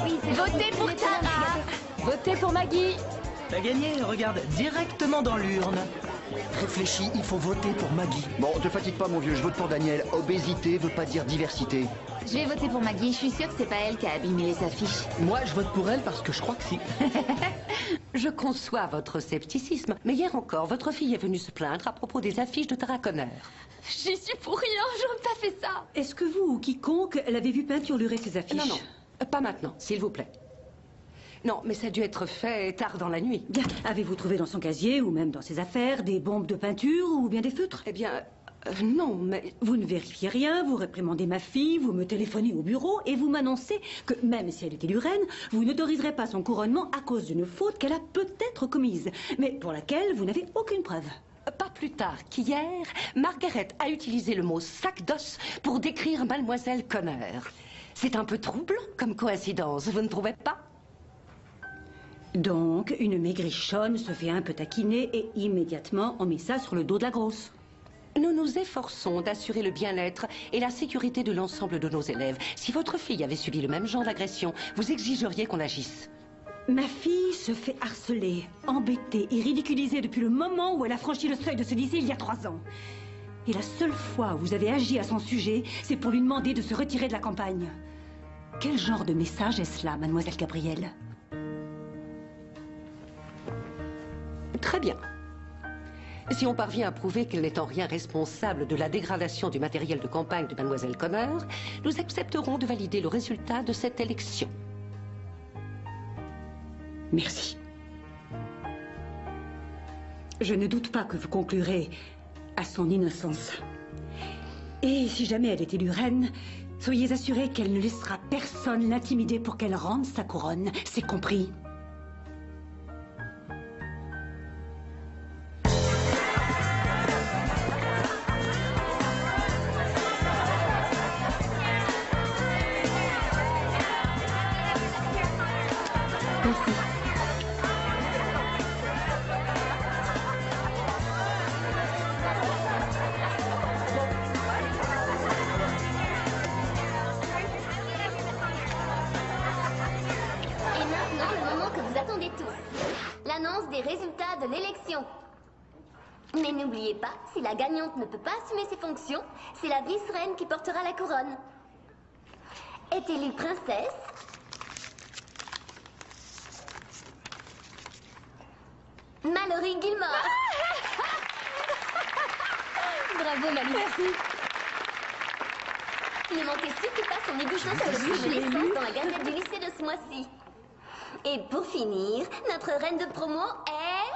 [SPEAKER 1] Oui, c'est votez pour Tara. Votez pour Maggie.
[SPEAKER 8] T'as gagné, regarde, directement dans l'urne.
[SPEAKER 14] Réfléchis, il faut voter pour Maggie. Bon, te fatigue pas mon vieux, je vote pour Daniel. Obésité veut pas dire diversité.
[SPEAKER 1] Je vais voter pour Maggie, je suis sûre que c'est pas elle qui a abîmé les affiches.
[SPEAKER 11] Moi, je vote pour elle parce que je crois que si.
[SPEAKER 10] Je conçois votre scepticisme, mais hier encore, votre fille est venue se plaindre à propos des affiches de Tara Conner.
[SPEAKER 7] J'y suis pour rien, j'aurais pas fait ça.
[SPEAKER 3] Est-ce que vous ou quiconque l'avez vu peinturer ces affiches?
[SPEAKER 10] Non, non, pas maintenant, s'il vous plaît. Non, mais ça a dû être fait tard dans la nuit.
[SPEAKER 3] Bien, avez-vous trouvé dans son casier ou même dans ses affaires des bombes de peinture ou bien des feutres?
[SPEAKER 10] Eh bien, non, mais...
[SPEAKER 3] Vous ne vérifiez rien, vous réprimandez ma fille, vous me téléphonez au bureau et vous m'annoncez que même si elle était lurène, vous n'autoriserez pas son couronnement à cause d'une faute qu'elle a peut-être commise, mais pour laquelle vous n'avez aucune preuve.
[SPEAKER 10] Pas plus tard qu'hier, Margaret a utilisé le mot sac d'os pour décrire Mademoiselle Conner. C'est un peu troublant comme coïncidence, vous ne trouvez pas?
[SPEAKER 3] Donc, une maigrichonne se fait un peu taquiner et immédiatement on met ça sur le dos de la grosse.
[SPEAKER 10] Nous nous efforçons d'assurer le bien-être et la sécurité de l'ensemble de nos élèves. Si votre fille avait subi le même genre d'agression, vous exigeriez qu'on agisse.
[SPEAKER 3] Ma fille se fait harceler, embêter et ridiculiser depuis le moment où elle a franchi le seuil de ce lycée il y a 3 ans. Et la seule fois où vous avez agi à son sujet, c'est pour lui demander de se retirer de la campagne. Quel genre de message est-ce là, mademoiselle Gabrielle?
[SPEAKER 10] Très bien. Si on parvient à prouver qu'elle n'est en rien responsable de la dégradation du matériel de campagne de Mademoiselle Conner, nous accepterons de valider le résultat de cette élection.
[SPEAKER 3] Merci. Je ne doute pas que vous conclurez à son innocence. Et si jamais elle était lurène, soyez assurés qu'elle ne laissera personne l'intimider pour qu'elle rende sa couronne. C'est compris?
[SPEAKER 12] De l'élection. Mais n'oubliez pas, si la gagnante ne peut pas assumer ses fonctions, c'est la vice-reine qui portera la couronne. Est élue princesse Mallory Gilmore.
[SPEAKER 7] Bravo, Mallory.
[SPEAKER 12] Merci. Ne manquez surtout pas son ébouchon sur le prix de l'essence dans la gazette du lycée de ce mois-ci. Et pour finir, notre reine de promo est...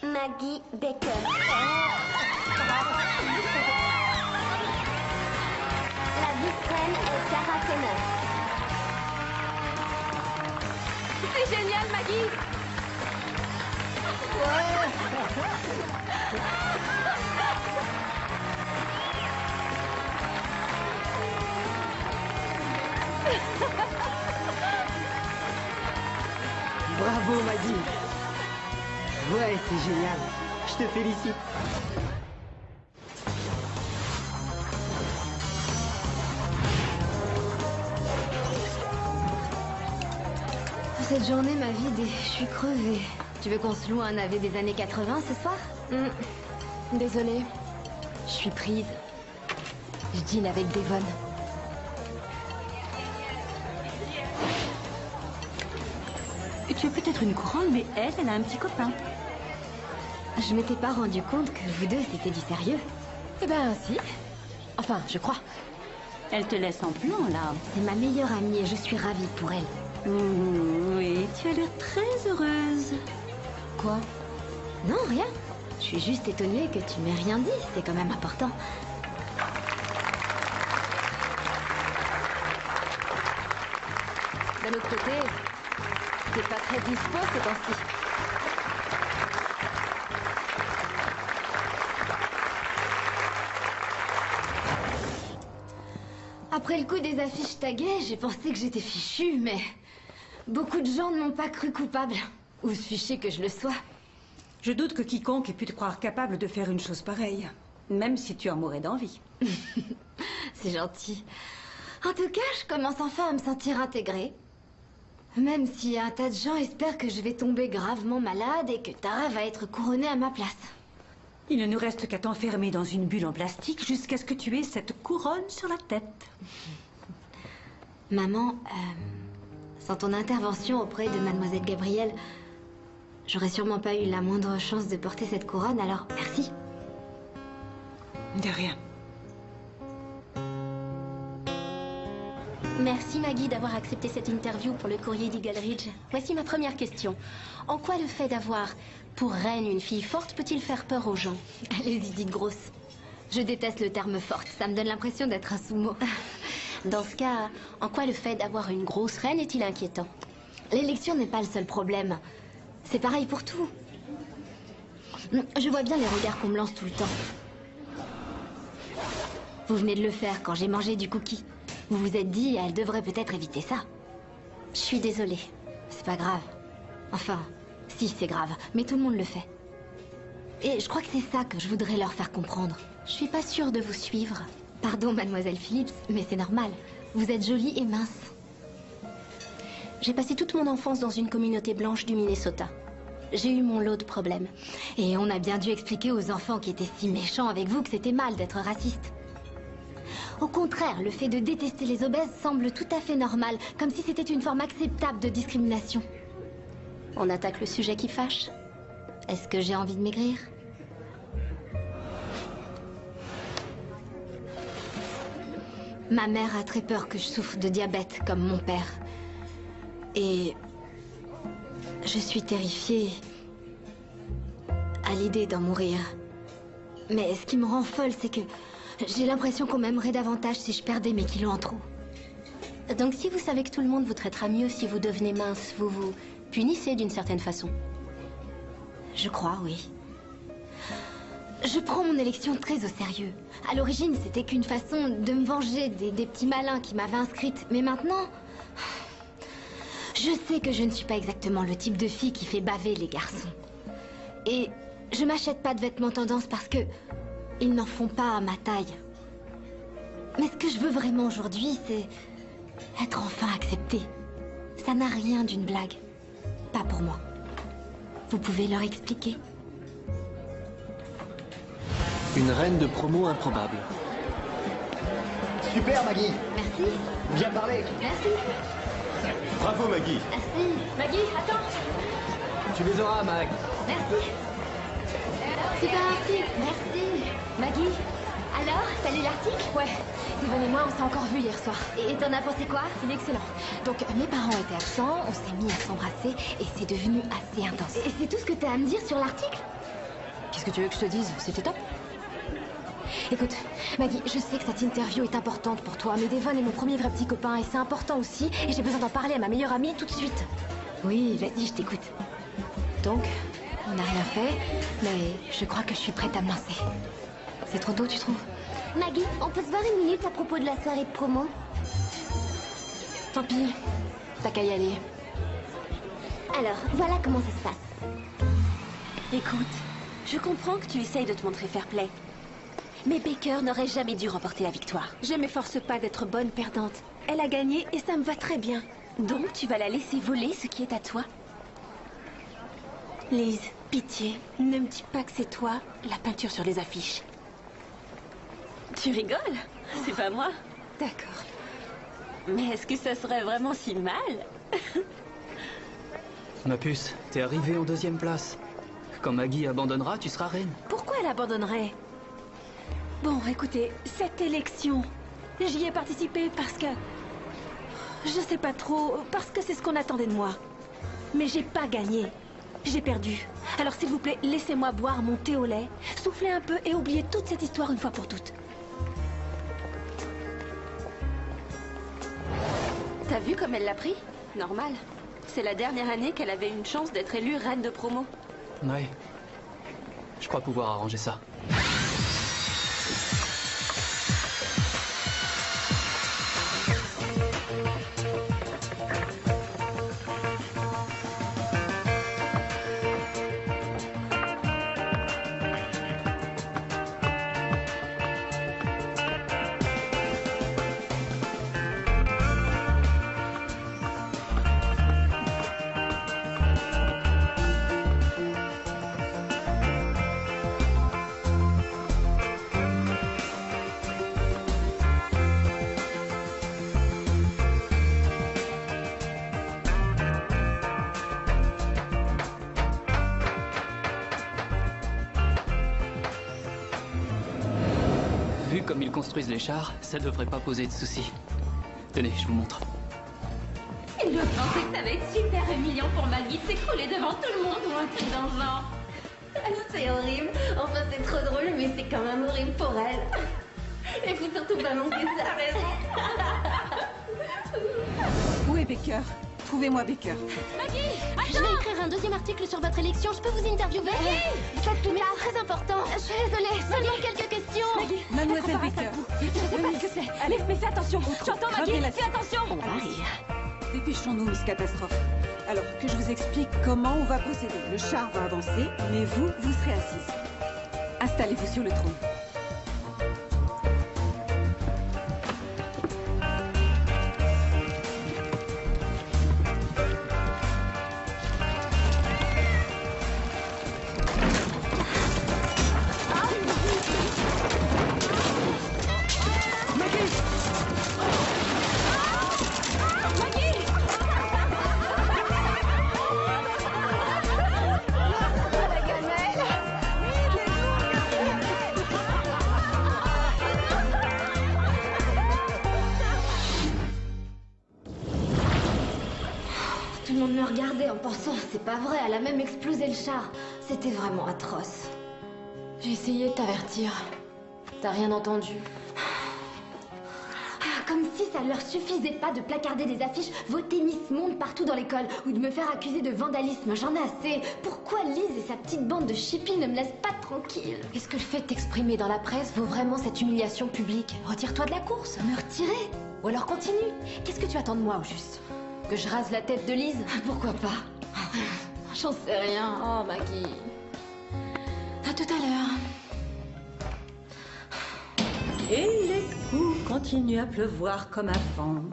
[SPEAKER 12] Maggie Baker. La vice-reine est Tara Conner.
[SPEAKER 7] C'est génial, Maggie.
[SPEAKER 4] Bravo, Maggie. Ouais, c'est génial. Je te félicite.
[SPEAKER 1] Cette journée m'a vidée. Je suis crevée. Tu veux qu'on se loue un navet des années 80 ce soir?
[SPEAKER 7] Désolée. Je suis prise. Je dîne avec Devon.
[SPEAKER 3] Tu as peut-être une couronne, mais elle a un petit copain.
[SPEAKER 1] Je m'étais pas rendu compte que vous deux, c'était du sérieux.
[SPEAKER 7] Eh ben, si. Enfin, je crois.
[SPEAKER 3] Elle te laisse en plan, là.
[SPEAKER 1] C'est ma meilleure amie et je suis ravie pour elle.
[SPEAKER 3] Oui, tu as l'air très heureuse.
[SPEAKER 1] Quoi? Non, rien. Je suis juste étonnée que tu m'aies rien dit. C'est quand même important.
[SPEAKER 7] D'un autre côté, t'es pas très dispo ces temps-ci.
[SPEAKER 1] Après le coup des affiches taguées, j'ai pensé que j'étais fichue, mais... beaucoup de gens ne m'ont pas cru coupable. Ou fichée que je le sois.
[SPEAKER 3] Je doute que quiconque ait pu te croire capable de faire une chose pareille. Même si tu en mourrais d'envie.
[SPEAKER 1] C'est gentil. En tout cas, je commence enfin à me sentir intégrée. Même si un tas de gens espèrent que je vais tomber gravement malade et que Tara va être couronnée à ma place.
[SPEAKER 3] Il ne nous reste qu'à t'enfermer dans une bulle en plastique jusqu'à ce que tu aies cette couronne sur la tête.
[SPEAKER 1] Maman, sans ton intervention auprès de Mademoiselle Gabrielle, j'aurais sûrement pas eu la moindre chance de porter cette couronne, alors merci.
[SPEAKER 3] De rien.
[SPEAKER 7] Merci Maggie d'avoir accepté cette interview pour le courrier d'Eagle Ridge. Voici ma première question. En quoi le fait d'avoir pour reine une fille forte peut-il faire peur aux gens?
[SPEAKER 1] Allez-y, dites grosse. Je déteste le terme forte, ça me donne l'impression d'être un sous-mot.
[SPEAKER 7] Dans ce cas, en quoi le fait d'avoir une grosse reine est-il inquiétant?
[SPEAKER 1] L'élection n'est pas le seul problème. C'est pareil pour tout. Je vois bien les regards qu'on me lance tout le temps. Vous venez de le faire quand j'ai mangé du cookie. Vous vous êtes dit, elle devrait peut-être éviter ça.
[SPEAKER 7] Je suis désolée.
[SPEAKER 1] C'est pas grave. Enfin, si c'est grave, mais tout le monde le fait. Et je crois que c'est ça que je voudrais leur faire comprendre.
[SPEAKER 7] Je suis pas sûre de vous suivre.
[SPEAKER 1] Pardon, mademoiselle Phillips, mais c'est normal. Vous êtes jolie et mince.
[SPEAKER 7] J'ai passé toute mon enfance dans une communauté blanche du Minnesota. J'ai eu mon lot de problèmes.
[SPEAKER 1] Et on a bien dû expliquer aux enfants qui étaient si méchants avec vous que c'était mal d'être raciste. Au contraire, le fait de détester les obèses semble tout à fait normal, comme si c'était une forme acceptable de discrimination.
[SPEAKER 7] On attaque le sujet qui fâche.
[SPEAKER 1] Est-ce que j'ai envie de maigrir? Ma mère a très peur que je souffre de diabète, comme mon père. Et je suis terrifiée à l'idée d'en mourir. Mais ce qui me rend folle, c'est que j'ai l'impression qu'on m'aimerait davantage si je perdais mes kilos en trop.
[SPEAKER 7] Donc si vous savez que tout le monde vous traitera mieux si vous devenez mince, vous vous punissez d'une certaine façon?
[SPEAKER 1] Je crois, oui. Je prends mon élection très au sérieux. À l'origine, c'était qu'une façon de me venger des petits malins qui m'avaient inscrite. Mais maintenant, je sais que je ne suis pas exactement le type de fille qui fait baver les garçons. Et je m'achète pas de vêtements tendance parce que ils n'en font pas à ma taille. Mais ce que je veux vraiment aujourd'hui, c'est être enfin acceptée. Ça n'a rien d'une blague. Pas pour moi. Vous pouvez leur expliquer?
[SPEAKER 11] Une reine de promo improbable.
[SPEAKER 14] Super, Maggie.
[SPEAKER 1] Merci.
[SPEAKER 14] Bien parlé.
[SPEAKER 1] Merci.
[SPEAKER 11] Bravo, Maggie.
[SPEAKER 1] Merci. Maggie, attends.
[SPEAKER 11] Tu les auras, Mag.
[SPEAKER 1] Merci. Super article. Merci. Maggie, alors, t'as lu l'article?
[SPEAKER 2] Ouais. Steven et moi, on s'est encore vus hier soir.
[SPEAKER 1] Et t'en as pensé quoi?
[SPEAKER 2] Il est excellent. Donc, mes parents étaient absents, on s'est mis à s'embrasser et c'est devenu assez intense.
[SPEAKER 1] Et c'est tout ce que t'as à me dire sur l'article?
[SPEAKER 2] Qu'est-ce que tu veux que je te dise? C'était top. Écoute, Maggie, je sais que cette interview est importante pour toi, mais Devon est mon premier vrai petit copain et c'est important aussi, et j'ai besoin d'en parler à ma meilleure amie tout de suite.
[SPEAKER 1] Oui, vas-y, je t'écoute.
[SPEAKER 2] Donc, on n'a rien fait, mais je crois que je suis prête à me lancer. C'est trop tôt, tu trouves?
[SPEAKER 1] Maggie, on peut se voir une minute à propos de la soirée de promo?
[SPEAKER 2] Tant pis, t'as qu'à y aller.
[SPEAKER 1] Alors, voilà comment ça se passe.
[SPEAKER 7] Écoute, je comprends que tu essayes de te montrer fair-play. Mais Baker n'aurait jamais dû remporter la victoire. Je m'efforce pas d'être bonne perdante. Elle a gagné et ça me va très bien. Donc tu vas la laisser voler ce qui est à toi? Liz, pitié, ne me dis pas que c'est toi, la peinture sur les affiches. Tu rigoles? C'est pas moi.
[SPEAKER 2] D'accord.
[SPEAKER 7] Mais est-ce que ça serait vraiment si mal?
[SPEAKER 8] Ma puce, t'es arrivée en 2e place. Quand Maggie abandonnera, tu seras reine.
[SPEAKER 7] Pourquoi elle abandonnerait? Bon, écoutez, cette élection, j'y ai participé parce que... Je sais pas trop, parce que c'est ce qu'on attendait de moi. Mais j'ai pas gagné. J'ai perdu. Alors s'il vous plaît, laissez-moi boire mon thé au lait, souffler un peu et oublier toute cette histoire une fois pour toutes. T'as vu comme elle l'a pris? Normal. C'est la dernière année qu'elle avait une chance d'être élue reine de promo.
[SPEAKER 8] Ouais. Je crois pouvoir arranger ça. Vu comme ils construisent les chars, ça devrait pas poser de soucis. Tenez, je vous montre.
[SPEAKER 7] Il doit penser que ça va être super humiliant pour Maggie de s'écrouler devant tout le monde ou un truc dans le genre. C'est horrible. Enfin, c'est trop drôle, mais c'est quand même horrible pour elle. Il faut surtout pas manquer sa raison.
[SPEAKER 5] Où est Baker? Trouvez-moi Baker.
[SPEAKER 7] Maggie, attends!
[SPEAKER 12] Je vais écrire un deuxième article sur votre élection. Je peux vous interviewer?
[SPEAKER 7] Faites tout
[SPEAKER 12] mais c'est très important. Je suis désolée. Seulement quelques questions.
[SPEAKER 5] Maggie, Mademoiselle Baker.
[SPEAKER 7] Je sais pas ce que c'est. Allez, mais fais attention. J'entends Maggie, fais attention.
[SPEAKER 12] On va rire.
[SPEAKER 5] Dépêchons-nous, Miss Catastrophe. Alors, que je vous explique comment on va procéder. Le char va avancer, mais vous serez assise. Installez-vous sur le trône.
[SPEAKER 1] Tout le monde me regardait en pensant, c'est pas vrai, elle a même explosé le char. C'était vraiment atroce.
[SPEAKER 7] J'ai essayé de t'avertir. T'as rien entendu.
[SPEAKER 1] Comme si ça leur suffisait pas de placarder des affiches « Votez Miss Monde » partout dans l'école ou de me faire accuser de vandalisme. J'en ai assez. Pourquoi Liz et sa petite bande de chippies ne me laissent pas tranquille?
[SPEAKER 7] Est-ce que le fait de t'exprimer dans la presse vaut vraiment cette humiliation publique? Retire-toi de la course.
[SPEAKER 1] Me retirer?
[SPEAKER 7] Ou alors continue. Qu'est-ce que tu attends de moi, au juste? Que je rase la tête de Liz?
[SPEAKER 1] Pourquoi pas?
[SPEAKER 7] J'en sais rien. Oh, Maggie. À tout à l'heure.
[SPEAKER 3] Et les coups continuent à pleuvoir comme avant.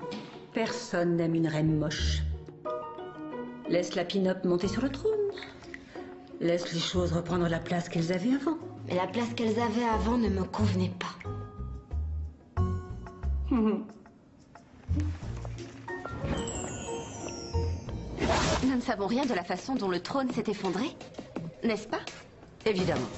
[SPEAKER 3] Personne n'aime une reine moche. Laisse la pin-up monter sur le trône. Laisse les choses reprendre la place qu'elles avaient avant.
[SPEAKER 1] Mais la place qu'elles avaient avant ne me convenait pas.
[SPEAKER 12] Nous ne savons rien de la façon dont le trône s'est effondré, n'est-ce pas?
[SPEAKER 10] Évidemment.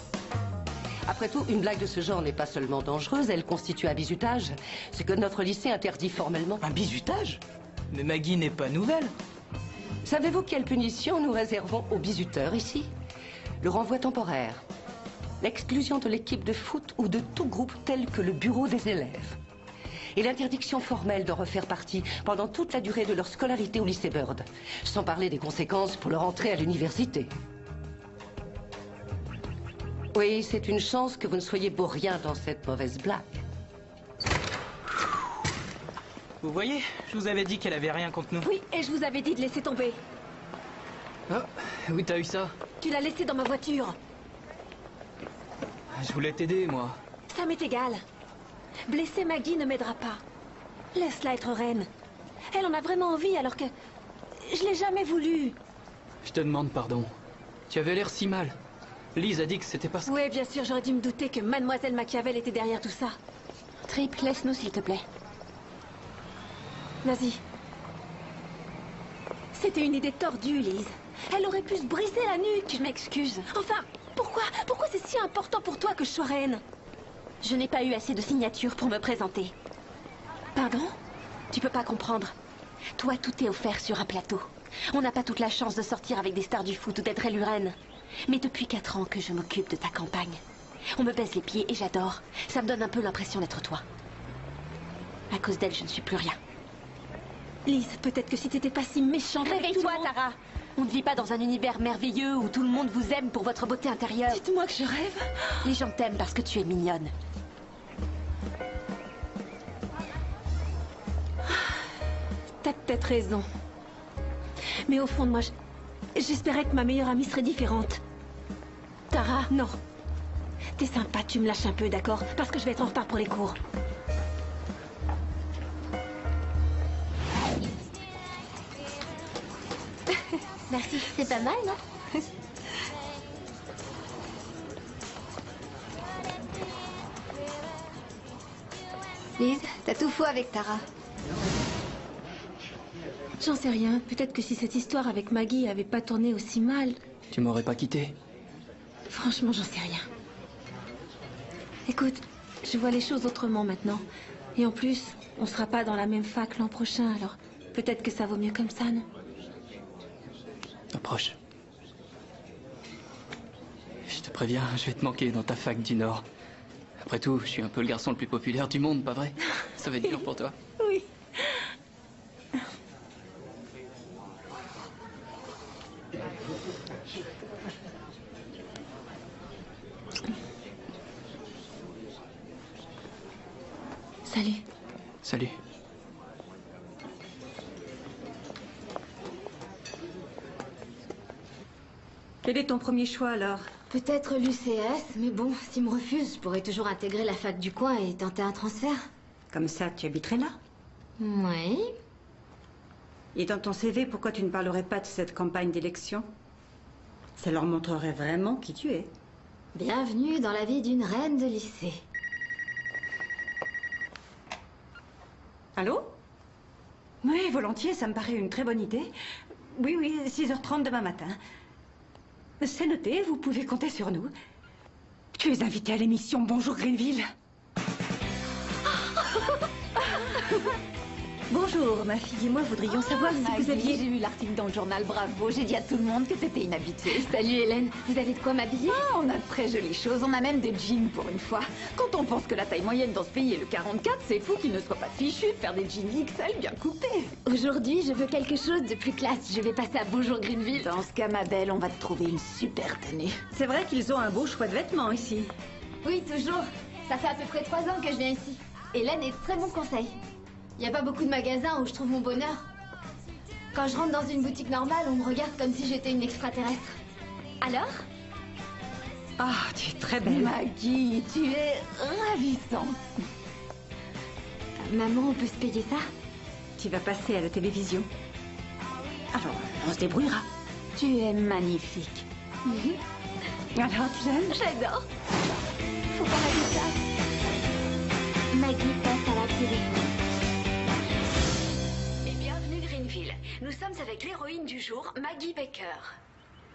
[SPEAKER 10] Après tout, une blague de ce genre n'est pas seulement dangereuse, elle constitue un bizutage, ce que notre lycée interdit formellement.
[SPEAKER 8] Un bizutage? Mais Maggie n'est pas nouvelle.
[SPEAKER 10] Savez-vous quelle punition nous réservons aux bizuteurs ici? Le renvoi temporaire, l'exclusion de l'équipe de foot ou de tout groupe tel que le bureau des élèves, et l'interdiction formelle de refaire partie pendant toute la durée de leur scolarité au lycée Bird, sans parler des conséquences pour leur entrée à l'université. Oui, c'est une chance que vous ne soyez pour rien dans cette mauvaise blague.
[SPEAKER 8] Vous voyez, je vous avais dit qu'elle avait rien contre nous.
[SPEAKER 7] Oui, et je vous avais dit de laisser tomber.
[SPEAKER 8] Ah, où t'as eu ça?
[SPEAKER 7] Tu l'as laissé dans ma voiture.
[SPEAKER 8] Je voulais t'aider, moi.
[SPEAKER 7] Ça m'est égal. Blesser Maggie ne m'aidera pas. Laisse-la être reine. Elle en a vraiment envie alors que... je l'ai jamais voulu.
[SPEAKER 8] Je te demande pardon. Tu avais l'air si mal. Liz a dit que c'était parce que...
[SPEAKER 7] Oui, bien sûr, j'aurais dû me douter que Mademoiselle Machiavel était derrière tout ça.
[SPEAKER 12] Trip, laisse-nous s'il te plaît.
[SPEAKER 7] Vas-y. C'était une idée tordue, Liz. Elle aurait pu se briser la nuque.
[SPEAKER 12] Je m'excuse.
[SPEAKER 7] Enfin, pourquoi c'est si important pour toi que je sois reine?
[SPEAKER 12] Je n'ai pas eu assez de signatures pour me présenter.
[SPEAKER 7] Pardon?
[SPEAKER 12] Tu peux pas comprendre. Toi, tout est offert sur un plateau. On n'a pas toute la chance de sortir avec des stars du foot ou d'être élue reine. Mais depuis 4 ans que je m'occupe de ta campagne. On me baise les pieds et j'adore. Ça me donne un peu l'impression d'être toi. À cause d'elle, je ne suis plus rien.
[SPEAKER 7] Liz, peut-être que si t'étais pas si méchante...
[SPEAKER 12] Réveille-toi, Tara. On ne vit pas dans un univers merveilleux où tout le monde vous aime pour votre beauté intérieure.
[SPEAKER 7] Dites-moi que je rêve.
[SPEAKER 12] Les gens t'aiment parce que tu es mignonne.
[SPEAKER 7] T'as peut-être raison. Mais au fond de moi, j'espérais que ma meilleure amie serait différente. Tara, non. T'es sympa, tu me lâches un peu, d'accord? Parce que je vais être en retard pour les cours.
[SPEAKER 1] Merci, c'est pas mal, non? Liz, t'as tout fou avec Tara.
[SPEAKER 7] J'en sais rien. Peut-être que si cette histoire avec Maggie avait pas tourné aussi mal...
[SPEAKER 8] Tu m'aurais pas quitté?
[SPEAKER 7] Franchement, j'en sais rien. Écoute, Je vois les choses autrement maintenant. Et en plus, on sera pas dans la même fac l'an prochain, alors peut-être que ça vaut mieux comme ça, non?
[SPEAKER 8] Approche. Je te préviens, je vais te manquer dans ta fac du Nord. Après tout, je suis un peu le garçon le plus populaire du monde, pas vrai? Ça va être dur pour toi.
[SPEAKER 3] Oui.
[SPEAKER 7] Salut.
[SPEAKER 8] Salut.
[SPEAKER 3] Quel est ton premier choix alors?
[SPEAKER 1] Peut-être l'UCS, mais bon, s'il me refuse, je pourrais toujours intégrer la fac du coin et tenter un transfert.
[SPEAKER 3] Comme ça, tu habiterais là?
[SPEAKER 1] Oui.
[SPEAKER 3] Et dans ton CV, pourquoi tu ne parlerais pas de cette campagne d'élection? Ça leur montrerait vraiment qui tu es.
[SPEAKER 1] Bienvenue dans la vie d'une reine de lycée.
[SPEAKER 3] Allô? Oui, volontiers, ça me paraît une très bonne idée. Oui, 6h30 demain matin. C'est noté, vous pouvez compter sur nous. Tu es invité à l'émission Bonjour Greenville. Bonjour, ma fille et moi voudrions savoir si vous aviez...
[SPEAKER 2] J'ai lu l'article dans le journal, bravo. J'ai dit à tout le monde que t'étais inhabituée.
[SPEAKER 1] Salut Hélène, vous avez de quoi m'habiller?
[SPEAKER 2] On a de très jolies choses, on a même des jeans pour une fois. Quand on pense que la taille moyenne dans ce pays est le 44, c'est fou qu'il ne soit pas fichu de faire des jeans XL bien coupés.
[SPEAKER 1] Aujourd'hui, je veux quelque chose de plus classe. Je vais passer à Bonjour Greenville.
[SPEAKER 2] Dans ce cas, ma belle, on va te trouver une super tenue.
[SPEAKER 3] C'est vrai qu'ils ont un beau choix de vêtements ici.
[SPEAKER 1] Oui, toujours. Ça fait à peu près 3 ans que je viens ici. Hélène est de très bons conseils. Il n'y a pas beaucoup de magasins où je trouve mon bonheur. Quand je rentre dans une boutique normale, on me regarde comme si j'étais une extraterrestre. Alors?
[SPEAKER 3] Ah, tu es très belle.
[SPEAKER 2] Maggie, tu es ravissante.
[SPEAKER 1] Maman, on peut se payer ça?
[SPEAKER 3] Tu vas passer à la télévision. Alors, on se débrouillera.
[SPEAKER 2] Tu es magnifique.
[SPEAKER 3] Alors, tu l'aimes?
[SPEAKER 1] J'adore. Faut pas rater ça. Maggie passe à la télé.
[SPEAKER 15] Bienvenue Greenville. Nous sommes avec l'héroïne du jour, Maggie Baker.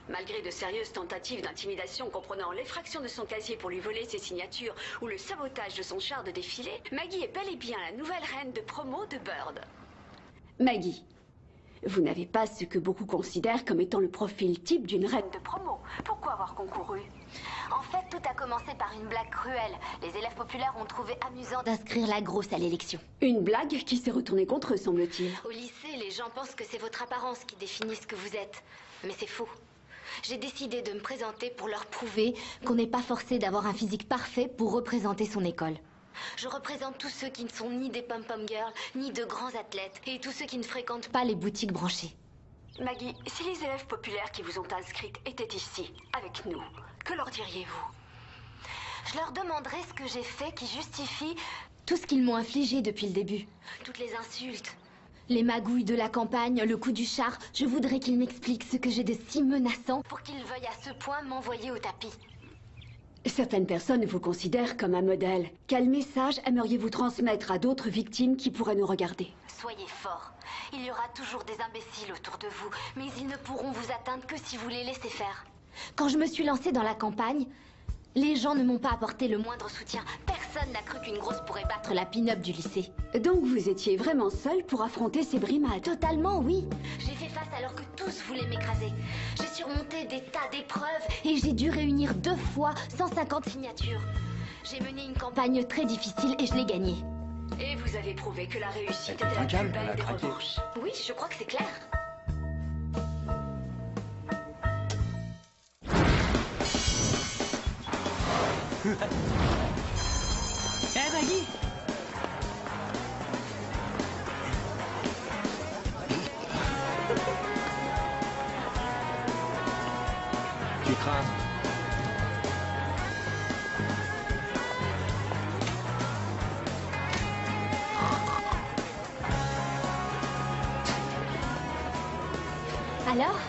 [SPEAKER 15] Malgré de sérieuses tentatives d'intimidation comprenant l'effraction de son casier pour lui voler ses signatures ou le sabotage de son char de défilé, Maggie est bel et bien la nouvelle reine de promo de Bird.
[SPEAKER 16] Maggie, vous n'avez pas ce que beaucoup considèrent comme étant le profil type d'une reine de promo. Pourquoi avoir concouru?
[SPEAKER 1] En fait, tout a commencé par une blague cruelle. Les élèves populaires ont trouvé amusant d'inscrire la grosse à l'élection.
[SPEAKER 16] Une blague qui s'est retournée contre eux, semble-t-il.
[SPEAKER 1] Au lycée, les gens pensent que c'est votre apparence qui définit ce que vous êtes. Mais c'est faux. J'ai décidé de me présenter pour leur prouver qu'on n'est pas forcé d'avoir un physique parfait pour représenter son école. Je représente tous ceux qui ne sont ni des pom-pom girls, ni de grands athlètes, et tous ceux qui ne fréquentent pas les boutiques branchées.
[SPEAKER 16] Maggie, si les élèves populaires qui vous ont inscrite étaient ici, avec nous, que leur diriez-vous?
[SPEAKER 1] Je leur demanderai ce que j'ai fait qui justifie tout ce qu'ils m'ont infligé depuis le début. Toutes les insultes, les magouilles de la campagne, le coup du char. Je voudrais qu'ils m'expliquent ce que j'ai de si menaçant pour qu'ils veuillent à ce point m'envoyer au tapis.
[SPEAKER 16] Certaines personnes vous considèrent comme un modèle. Quel message aimeriez-vous transmettre à d'autres victimes qui pourraient nous regarder?
[SPEAKER 1] Soyez forts. Il y aura toujours des imbéciles autour de vous, mais ils ne pourront vous atteindre que si vous les laissez faire. Quand je me suis lancée dans la campagne, les gens ne m'ont pas apporté le moindre soutien. Personne n'a cru qu'une grosse pourrait battre la pin-up du lycée.
[SPEAKER 16] Donc vous étiez vraiment seule pour affronter ces brimades?
[SPEAKER 1] Totalement, oui. J'ai fait face alors que tous voulaient m'écraser. J'ai surmonté des tas d'épreuves et j'ai dû réunir 2 fois 150 signatures. J'ai mené une campagne très difficile et je l'ai gagnée.
[SPEAKER 16] Et vous avez prouvé que la réussite était la plus belle des revanches.
[SPEAKER 1] Oui, je crois que c'est clair.
[SPEAKER 3] Maggie!
[SPEAKER 11] Tu crains?
[SPEAKER 1] Alors?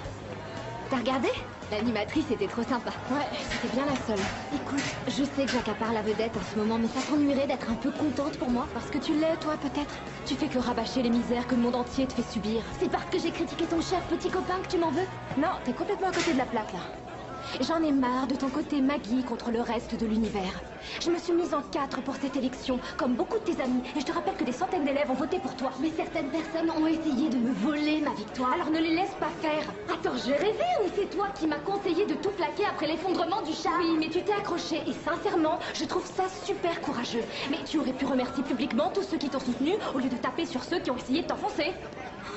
[SPEAKER 1] T'as regardé? L'animatrice était trop sympa.
[SPEAKER 7] Ouais, c'était bien la seule.
[SPEAKER 1] Écoute, je sais que j'accapare la vedette en ce moment, mais ça t'ennuierait d'être un peu contente pour moi?
[SPEAKER 7] Parce que tu l'es, toi, peut-être. Tu fais que rabâcher les misères que le monde entier te fait subir.
[SPEAKER 1] C'est parce que j'ai critiqué ton cher petit copain que tu m'en veux?
[SPEAKER 7] Non, t'es complètement à côté de la plaque, là.
[SPEAKER 12] J'en ai marre de ton côté Maggie contre le reste de l'univers. Je me suis mise en 4 pour cette élection, comme beaucoup de tes amis, et je te rappelle que des centaines d'élèves ont voté pour toi.
[SPEAKER 1] Mais certaines personnes ont essayé de me voler ma victoire.
[SPEAKER 12] Alors ne les laisse pas faire.
[SPEAKER 1] Attends, je rêvais ou c'est toi qui m'as conseillé de tout plaquer après l'effondrement du char?
[SPEAKER 12] Oui, mais tu t'es accroché, et sincèrement, je trouve ça super courageux. Mais tu aurais pu remercier publiquement tous ceux qui t'ont soutenu, au lieu de taper sur ceux qui ont essayé de t'enfoncer.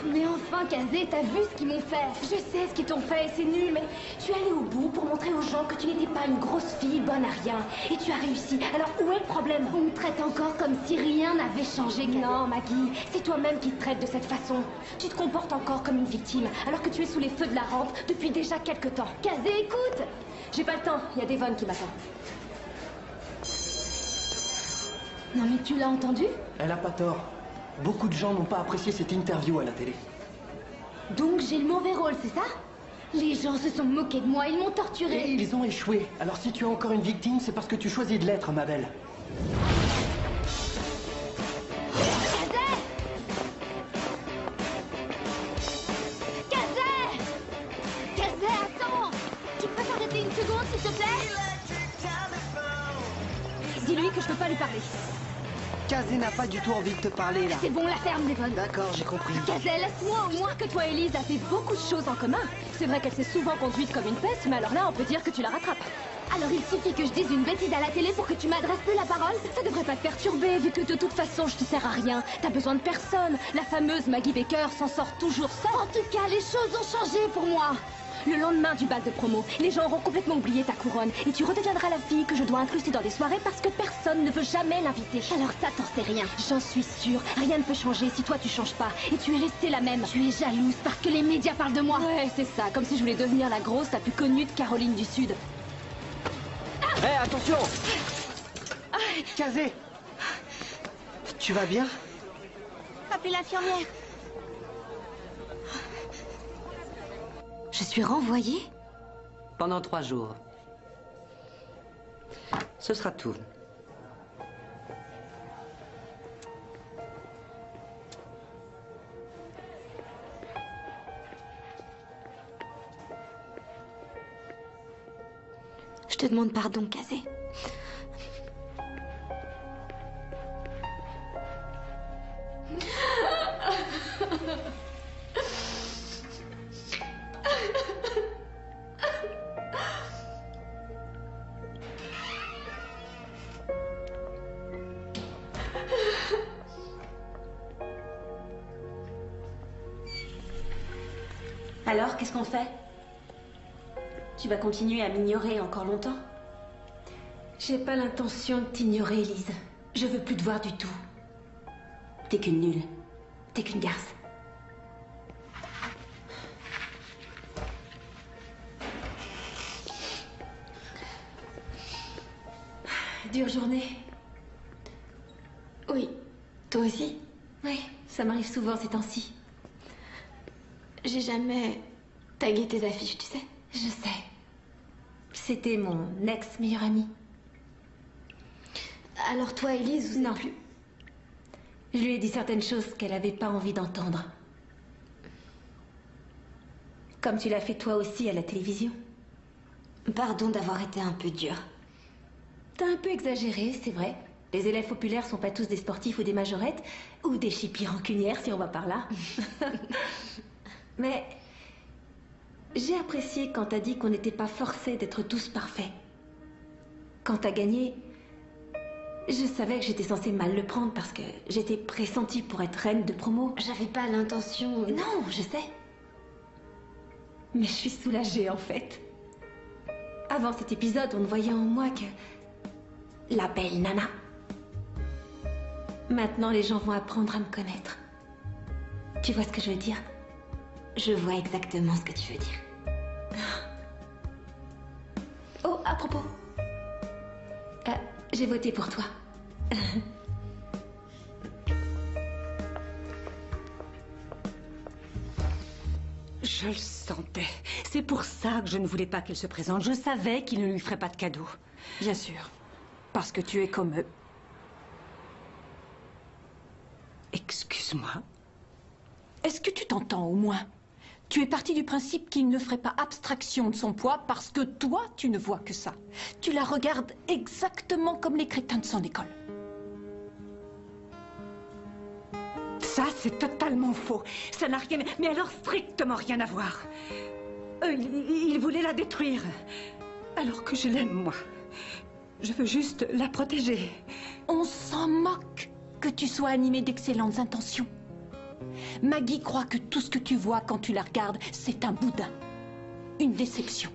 [SPEAKER 1] Mais enfin, Kazé, t'as vu ce qu'ils m'ont fait?
[SPEAKER 12] Je sais ce qu'ils t'ont fait, c'est nul, mais tu es allé au bout pour montrer aux gens que tu n'étais pas une grosse fille bonne à rien. Et tu as réussi. Alors où est le problème?
[SPEAKER 1] On me traite encore comme si rien n'avait changé, Kazé.
[SPEAKER 12] Non, Maggie, c'est toi-même qui te traites de cette façon. Tu te comportes encore comme une victime, alors que tu es sous les feux de la rampe depuis déjà quelque temps.
[SPEAKER 1] Kazé, écoute!
[SPEAKER 12] J'ai pas le temps, il y a Devon qui m'attend.
[SPEAKER 1] Non mais tu l'as entendu?
[SPEAKER 4] Elle a pas tort. Beaucoup de gens n'ont pas apprécié cette interview à la télé.
[SPEAKER 1] Donc j'ai le mauvais rôle, c'est ça? Les gens se sont moqués de moi, ils m'ont torturé.
[SPEAKER 4] Et ils ont échoué. Alors si tu es encore une victime, c'est parce que tu choisis de l'être, ma belle.
[SPEAKER 1] Kazé, attends! Tu peux t'arrêter une seconde, s'il te plaît?
[SPEAKER 12] Dis-lui que je peux pas lui parler.
[SPEAKER 4] Kazé n'a pas du tout envie de te parler, là.
[SPEAKER 1] C'est bon, la ferme, Devon.
[SPEAKER 4] D'accord, j'ai compris.
[SPEAKER 12] Kazé, laisse-moi au moins que toi et Elise avez beaucoup de choses en commun. C'est vrai qu'elle s'est souvent conduite comme une peste, mais alors là, on peut dire que tu la rattrapes.
[SPEAKER 1] Alors il suffit que je dise une bêtise à la télé pour que tu m'adresses plus la parole?
[SPEAKER 12] Ça devrait pas te perturber, vu que de toute façon, je te sers à rien. T'as besoin de personne. La fameuse Maggie Baker s'en sort toujours seule.
[SPEAKER 1] En tout cas, les choses ont changé pour moi.
[SPEAKER 12] Le lendemain du bal de promo, les gens auront complètement oublié ta couronne et tu redeviendras la fille que je dois incruster dans des soirées parce que personne ne veut jamais l'inviter.
[SPEAKER 1] Alors ça, t'en sais rien.
[SPEAKER 12] J'en suis sûre. Rien ne peut changer si toi tu changes pas. Et tu es restée la même.
[SPEAKER 1] Tu es jalouse parce que les médias parlent de moi.
[SPEAKER 12] Ouais, c'est ça. Comme si je voulais devenir la grosse la plus connue de Caroline du Sud.
[SPEAKER 4] Hé, attention! Kazé! Tu vas bien?
[SPEAKER 1] Appelez l'infirmière. Je suis renvoyée?
[SPEAKER 10] Pendant 3 jours. Ce sera tout.
[SPEAKER 1] Je te demande pardon, Kazé.
[SPEAKER 12] Alors, qu'est-ce qu'on fait? Tu vas continuer à m'ignorer encore longtemps? J'ai pas l'intention de t'ignorer, Elise. Je veux plus te voir du tout. T'es qu'une nulle. T'es qu'une garce. Dure journée?
[SPEAKER 1] Oui. Toi aussi?
[SPEAKER 12] Oui, ça m'arrive souvent ces temps-ci.
[SPEAKER 1] J'ai jamais tagué tes affiches, tu sais.
[SPEAKER 12] Je sais. C'était mon ex-meilleur ami.
[SPEAKER 1] Alors toi, Elise, vous
[SPEAKER 12] non
[SPEAKER 1] plus.
[SPEAKER 12] Je lui ai dit certaines choses qu'elle n'avait pas envie d'entendre. Comme tu l'as fait toi aussi à la télévision.
[SPEAKER 1] Pardon d'avoir été un peu dure.
[SPEAKER 12] T'as un peu exagéré, c'est vrai. Les élèves populaires sont pas tous des sportifs ou des majorettes, ou des chippies rancunières si on va par là. Mais j'ai apprécié quand t'as dit qu'on n'était pas forcés d'être tous parfaits. Quand t'as gagné, je savais que j'étais censée mal le prendre parce que j'étais pressentie pour être reine de promo.
[SPEAKER 1] J'avais pas l'intention...
[SPEAKER 12] Non, je sais. Mais je suis soulagée en fait. Avant cet épisode, on ne voyait en moi que... la belle nana. Maintenant, les gens vont apprendre à me connaître. Tu vois ce que je veux dire?
[SPEAKER 1] Je vois exactement ce que tu veux dire.
[SPEAKER 12] Oh, à propos. J'ai voté pour toi.
[SPEAKER 3] Je le sentais. C'est pour ça que je ne voulais pas qu'elle se présente. Je savais qu'il ne lui ferait pas de cadeau. Bien sûr. Parce que tu es comme eux. Excuse-moi. Est-ce que tu t'entends au moins?
[SPEAKER 9] Tu es parti du principe qu'il ne ferait pas abstraction de son poids parce que toi, tu ne vois que ça. Tu la regardes exactement comme les crétins de son école.
[SPEAKER 3] Ça, c'est totalement faux. Ça n'a rien, mais alors strictement rien à voir. Il voulait la détruire. Alors que je l'aime, moi. Je veux juste la protéger.
[SPEAKER 9] On s'en moque que tu sois animé d'excellentes intentions. Maggie croit que tout ce que tu vois quand tu la regardes, c'est un boudin. Une déception.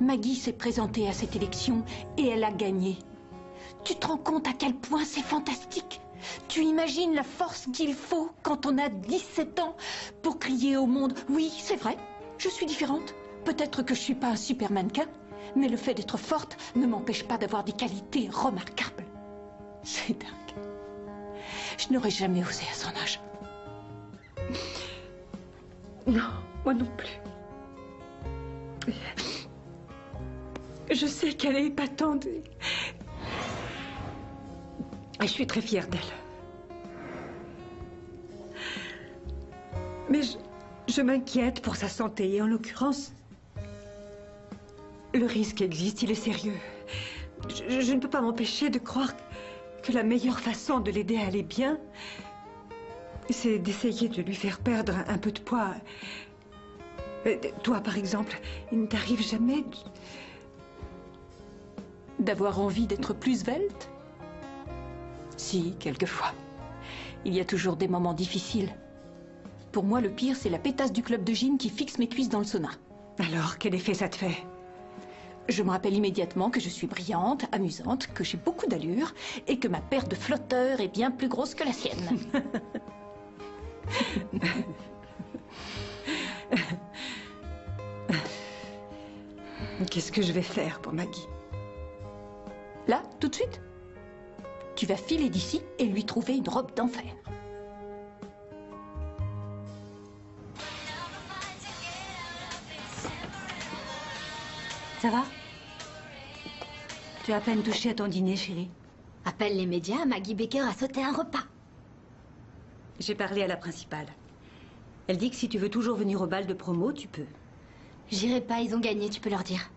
[SPEAKER 9] Maggie s'est présentée à cette élection et elle a gagné. Tu te rends compte à quel point c'est fantastique? Tu imagines la force qu'il faut quand on a 17 ans pour crier au monde « Oui, c'est vrai, je suis différente. Peut-être que je ne suis pas un super mannequin, mais le fait d'être forte ne m'empêche pas d'avoir des qualités remarquables. » C'est dingue. Je n'aurais jamais osé à son âge.
[SPEAKER 3] Non, moi non plus. Je sais qu'elle est épatante. Et je suis très fière d'elle. Mais je m'inquiète pour sa santé et en l'occurrence, le risque existe, il est sérieux. Je ne peux pas m'empêcher de croire que la meilleure façon de l'aider à aller bien, c'est d'essayer de lui faire perdre un peu de poids. Toi, par exemple, il ne t'arrive jamais
[SPEAKER 9] d'avoir envie d'être plus svelte? Si, quelquefois. Il y a toujours des moments difficiles. Pour moi, le pire, c'est la pétasse du club de gym qui fixe mes cuisses dans le sauna.
[SPEAKER 3] Alors, quel effet ça te fait?
[SPEAKER 9] Je me rappelle immédiatement que je suis brillante, amusante, que j'ai beaucoup d'allure et que ma paire de flotteurs est bien plus grosse que la sienne.
[SPEAKER 3] Qu'est-ce que je vais faire pour Maggie?
[SPEAKER 9] Là, tout de suite? Tu vas filer d'ici et lui trouver une robe d'enfer.
[SPEAKER 3] Ça va? Tu as à peine touché à ton dîner, chérie.
[SPEAKER 1] Appelle les médias, Maggie Baker a sauté un repas.
[SPEAKER 3] J'ai parlé à la principale. Elle dit que si tu veux toujours venir au bal de promo, tu peux.
[SPEAKER 1] J'irai pas, ils ont gagné, tu peux leur dire.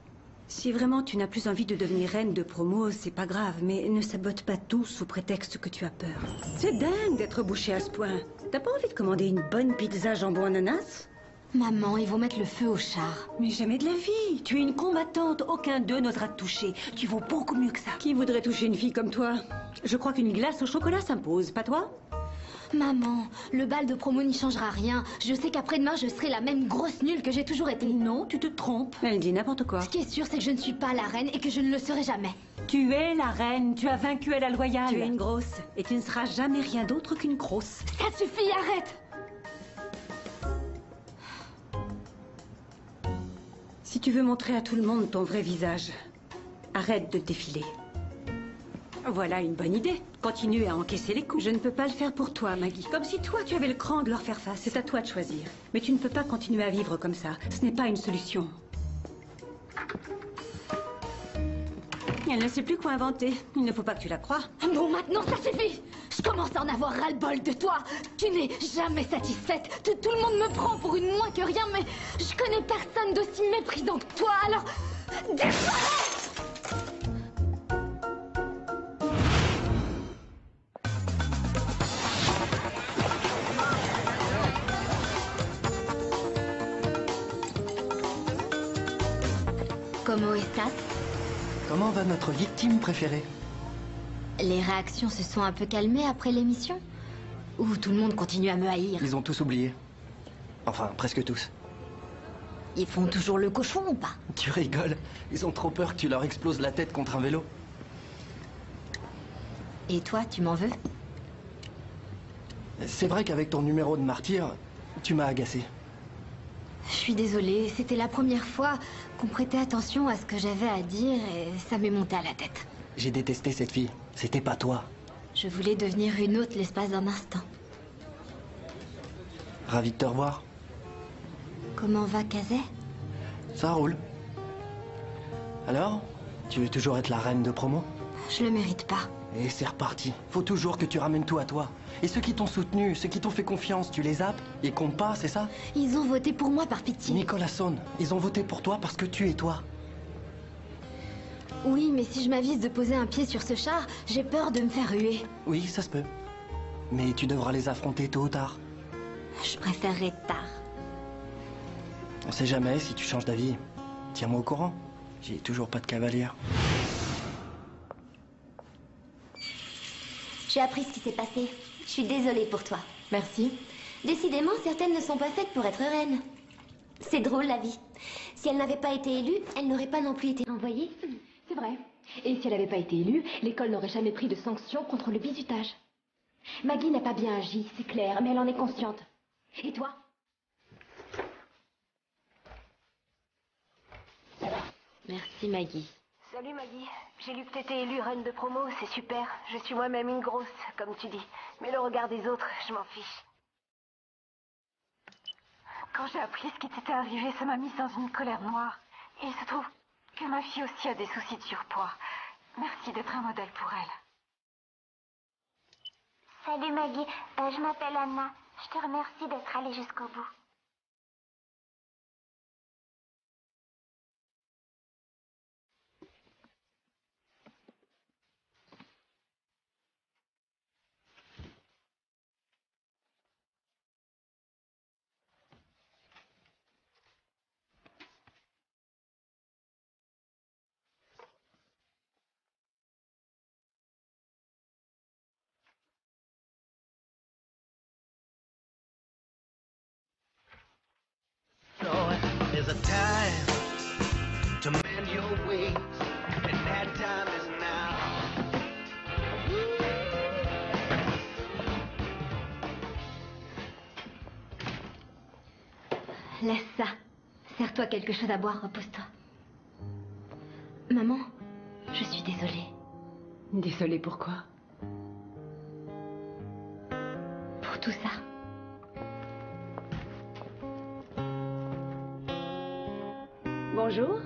[SPEAKER 3] Si vraiment tu n'as plus envie de devenir reine de promo, c'est pas grave, mais ne sabote pas tout sous prétexte que tu as peur. C'est dingue d'être bouché à ce point. T'as pas envie de commander une bonne pizza jambon ananas?
[SPEAKER 1] Maman, ils vont mettre le feu au char.
[SPEAKER 3] Mais jamais de la vie. Tu es une combattante, aucun d'eux n'osera te toucher. Tu vaux beaucoup mieux que ça. Qui voudrait toucher une fille comme toi? Je crois qu'une glace au chocolat s'impose, pas toi?
[SPEAKER 1] Maman, le bal de promo n'y changera rien. Je sais qu'après-demain, je serai la même grosse nulle que j'ai toujours été.
[SPEAKER 3] Non, tu te trompes. Elle dit n'importe quoi.
[SPEAKER 1] Ce qui est sûr, c'est que je ne suis pas la reine et que je ne le serai jamais.
[SPEAKER 3] Tu es la reine, tu as vaincu à la loyale. Tu es une grosse et tu ne seras jamais rien d'autre qu'une grosse.
[SPEAKER 1] Ça suffit, arrête!
[SPEAKER 3] Si tu veux montrer à tout le monde ton vrai visage, arrête de défiler. Voilà une bonne idée. Continue à encaisser les coups. Je ne peux pas le faire pour toi, Maggie. Comme si toi, tu avais le cran de leur faire face. C'est à toi de choisir. Mais tu ne peux pas continuer à vivre comme ça. Ce n'est pas une solution. Elle ne sait plus quoi inventer. Il ne faut pas que tu la croies.
[SPEAKER 1] Bon, maintenant, ça suffit. Je commence à en avoir ras-le-bol de toi. Tu n'es jamais satisfaite. Tout le monde me prend pour une moins que rien, mais je connais personne d'aussi méprisant que toi, alors... Disparais! ¿Cómo estás?
[SPEAKER 14] Comment va notre victime préférée?
[SPEAKER 1] Les réactions se sont un peu calmées après l'émission? Ou tout le monde continue à me haïr?
[SPEAKER 14] Ils ont tous oublié. Enfin, presque tous.
[SPEAKER 1] Ils font toujours le cochon ou pas?
[SPEAKER 14] Tu rigoles. Ils ont trop peur que tu leur exploses la tête contre un vélo.
[SPEAKER 1] Et toi, tu m'en veux?
[SPEAKER 14] C'est vrai qu'avec ton numéro de martyr, tu m'as agacé.
[SPEAKER 1] Je suis désolée, c'était la première fois qu'on prêtait attention à ce que j'avais à dire et ça m'est monté à la tête.
[SPEAKER 14] J'ai détesté cette fille. C'était pas toi.
[SPEAKER 1] Je voulais devenir une autre l'espace d'un instant.
[SPEAKER 14] Ravi de te revoir.
[SPEAKER 1] Comment va Kazé?
[SPEAKER 14] Ça roule. Alors, tu veux toujours être la reine de promo?
[SPEAKER 1] Je le mérite pas.
[SPEAKER 4] Et c'est reparti. Faut toujours que tu ramènes tout à toi. Et ceux qui t'ont soutenu, ceux qui t'ont fait confiance, tu les zappes? Ils comptent pas, c'est ça?
[SPEAKER 1] Ils ont voté pour moi par pitié.
[SPEAKER 4] Nicolasson, ils ont voté pour toi parce que tu es toi.
[SPEAKER 1] Oui, mais si je m'avise de poser un pied sur ce char, j'ai peur de me faire ruer.
[SPEAKER 4] Oui, ça se peut. Mais tu devras les affronter tôt ou tard.
[SPEAKER 1] Je préférerais tard.
[SPEAKER 4] On sait jamais si tu changes d'avis. Tiens-moi au courant. J'ai toujours pas de cavalière.
[SPEAKER 12] J'ai appris ce qui s'est passé. Je suis désolée pour toi.
[SPEAKER 1] Merci.
[SPEAKER 12] Décidément, certaines ne sont pas faites pour être reines. C'est drôle, la vie. Si elle n'avait pas été élue, elle n'aurait pas non plus été envoyée.
[SPEAKER 1] C'est vrai. Et si elle n'avait pas été élue, l'école n'aurait jamais pris de sanctions contre le bizutage. Maggie n'a pas bien agi, c'est clair, mais elle en est consciente. Et toi? Merci, Maggie.
[SPEAKER 6] Salut Maggie, j'ai lu que t'étais élue reine de promo, c'est super. Je suis moi-même une grosse, comme tu dis. Mais le regard des autres, je m'en fiche. Quand j'ai appris ce qui t'était arrivé, ça m'a mise dans une colère noire. Et il se trouve que ma fille aussi a des soucis de surpoids. Merci d'être un modèle pour elle.
[SPEAKER 13] Salut Maggie, je m'appelle Anna. Je te remercie d'être allée jusqu'au bout.
[SPEAKER 17] There's a time to mend your ways, and that time is now.
[SPEAKER 1] Laisse ça. Serre-toi quelque chose à boire, repose-toi. Maman, je suis désolée.
[SPEAKER 2] Désolée pourquoi?
[SPEAKER 1] Pour tout ça.
[SPEAKER 3] Bonjour.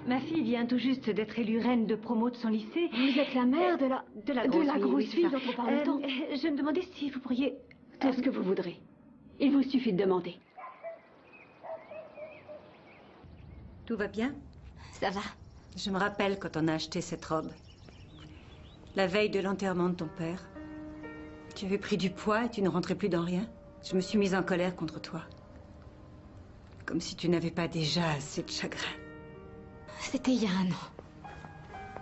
[SPEAKER 3] Ma fille vient tout juste d'être élue reine de promo de son lycée.
[SPEAKER 2] Vous êtes la mère de la grosse fille dont on parle tant.
[SPEAKER 3] Je me demandais si vous pourriez...
[SPEAKER 2] Tout ce que vous voudrez. Il vous suffit de demander.
[SPEAKER 3] Tout va bien?
[SPEAKER 1] Ça va.
[SPEAKER 3] Je me rappelle quand on a acheté cette robe. La veille de l'enterrement de ton père. Tu avais pris du poids et tu ne rentrais plus dans rien. Je me suis mise en colère contre toi. Comme si tu n'avais pas déjà assez de chagrin.
[SPEAKER 1] C'était il y a un an.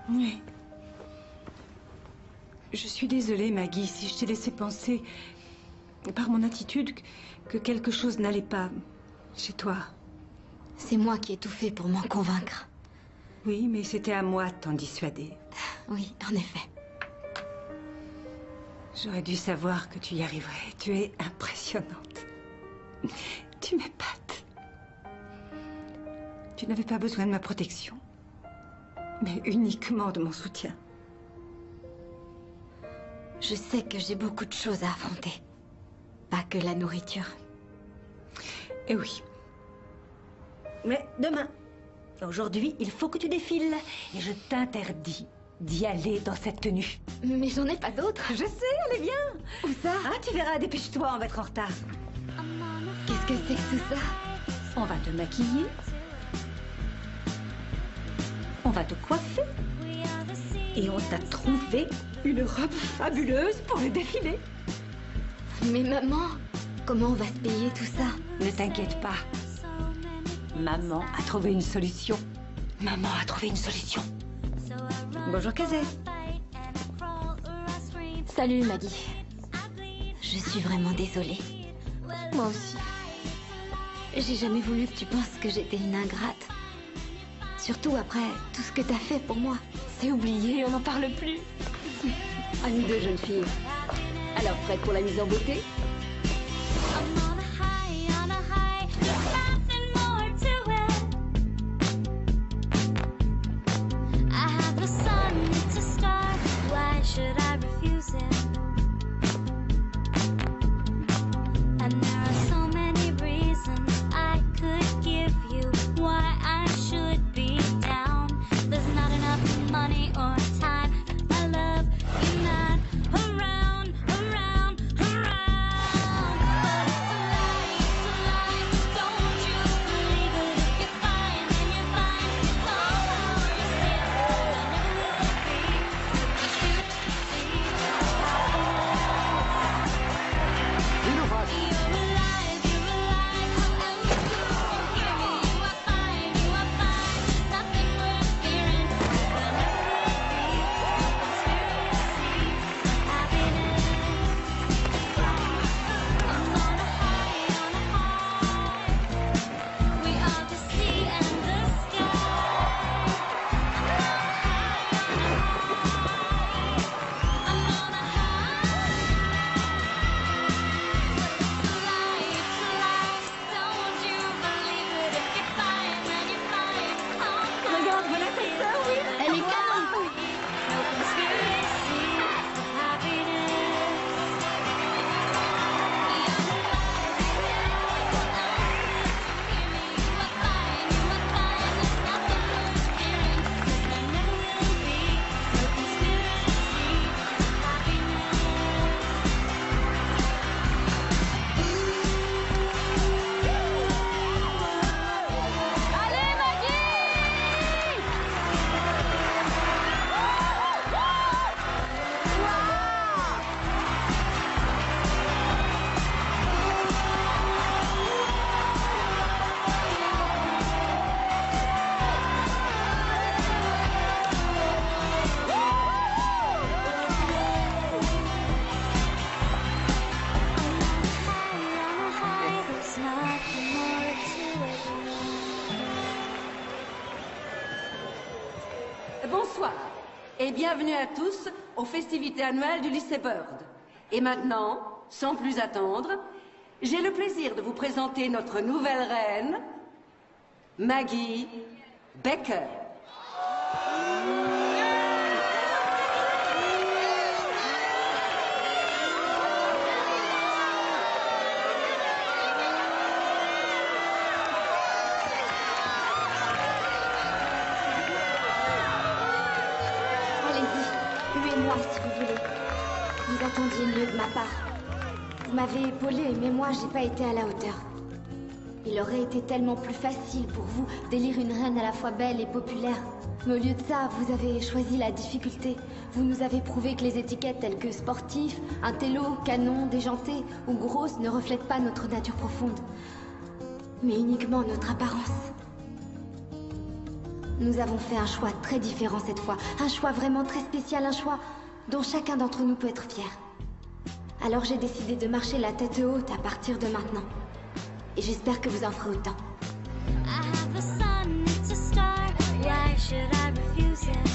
[SPEAKER 3] Oui. Je suis désolée, Maggie, si je t'ai laissé penser, par mon attitude, que quelque chose n'allait pas chez toi.
[SPEAKER 1] C'est moi qui ai tout fait pour m'en convaincre.
[SPEAKER 3] Oui, mais c'était à moi de t'en dissuader.
[SPEAKER 1] Oui, en effet.
[SPEAKER 3] J'aurais dû savoir que tu y arriverais. Tu es impressionnante. Tu m'épates. Tu n'avais pas besoin de ma protection, mais uniquement de mon soutien.
[SPEAKER 1] Je sais que j'ai beaucoup de choses à affronter. Pas que la nourriture.
[SPEAKER 3] Eh oui. Mais demain, aujourd'hui, il faut que tu défiles. Et je t'interdis d'y aller dans cette tenue.
[SPEAKER 1] Mais j'en ai pas d'autre.
[SPEAKER 3] Je sais, allez bien.
[SPEAKER 1] Où ça?
[SPEAKER 3] Ah, tu verras, dépêche-toi, on va être en retard.
[SPEAKER 1] Qu'est-ce que c'est que tout ça?
[SPEAKER 3] On va te maquiller. On va te coiffer. Et on t'a trouvé une robe fabuleuse pour le défilé.
[SPEAKER 1] Mais maman, comment on va se payer tout ça?
[SPEAKER 3] Ne t'inquiète pas. Maman a trouvé une solution. Maman a trouvé une solution. Bonjour, Kazé.
[SPEAKER 1] Salut, Maggie. Je suis vraiment désolée. Moi aussi. J'ai jamais voulu que tu penses que j'étais une ingrate. Surtout après tout ce que t'as fait pour moi. C'est oublié, on n'en parle plus.
[SPEAKER 2] À nous deux, jeunes filles. Alors, prête pour la mise en beauté?
[SPEAKER 13] Should I refuse him? And there are so many reasons I could give you why I should be down. There's not enough money or time. My love
[SPEAKER 10] bienvenue à tous aux festivités annuelles du lycée Bird. Et maintenant, sans plus attendre, j'ai le plaisir de vous présenter notre nouvelle reine, Maggie Becker.
[SPEAKER 1] Huez-moi si vous voulez. Vous attendiez mieux de ma part. Vous m'avez épaulé, mais moi, j'ai pas été à la hauteur. Il aurait été tellement plus facile pour vous d'élire une reine à la fois belle et populaire. Mais au lieu de ça, vous avez choisi la difficulté. Vous nous avez prouvé que les étiquettes telles que sportif, intello, canon, déjanté ou grosse ne reflètent pas notre nature profonde, mais uniquement notre apparence. Nous avons fait un choix très différent cette fois. Un choix vraiment très spécial, un choix dont chacun d'entre nous peut être fier. Alors j'ai décidé de marcher la tête haute à partir de maintenant. Et j'espère que vous en ferez autant.
[SPEAKER 13] I have a sun, it's a star. Why should I refuse it?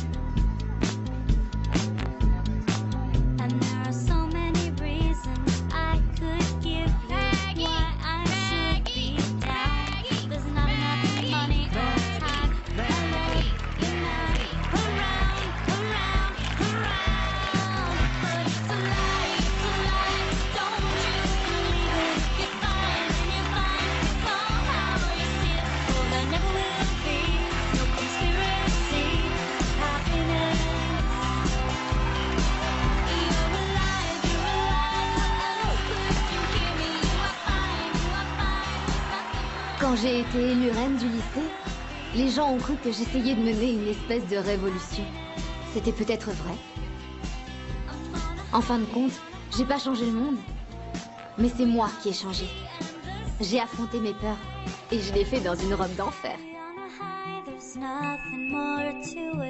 [SPEAKER 13] And there are so many reasons I could give you why I should be down. There's not enough money or time. Hello, you're not around. But it's a lie, don't you believe it? You're fine and you're fine. Somehow you see it. Oh, there never will be no conspiracy. Happiness. You're alive. What else could you give me? You are fine.
[SPEAKER 1] Quand j'ai été élue reine du lycée, les gens ont cru que j'essayais de mener une espèce de révolution. C'était peut-être vrai. En fin de compte, j'ai pas changé le monde. Mais c'est moi qui ai changé. J'ai affronté mes peurs. Et je l'ai fait dans une robe d'enfer.
[SPEAKER 13] There's nothing more to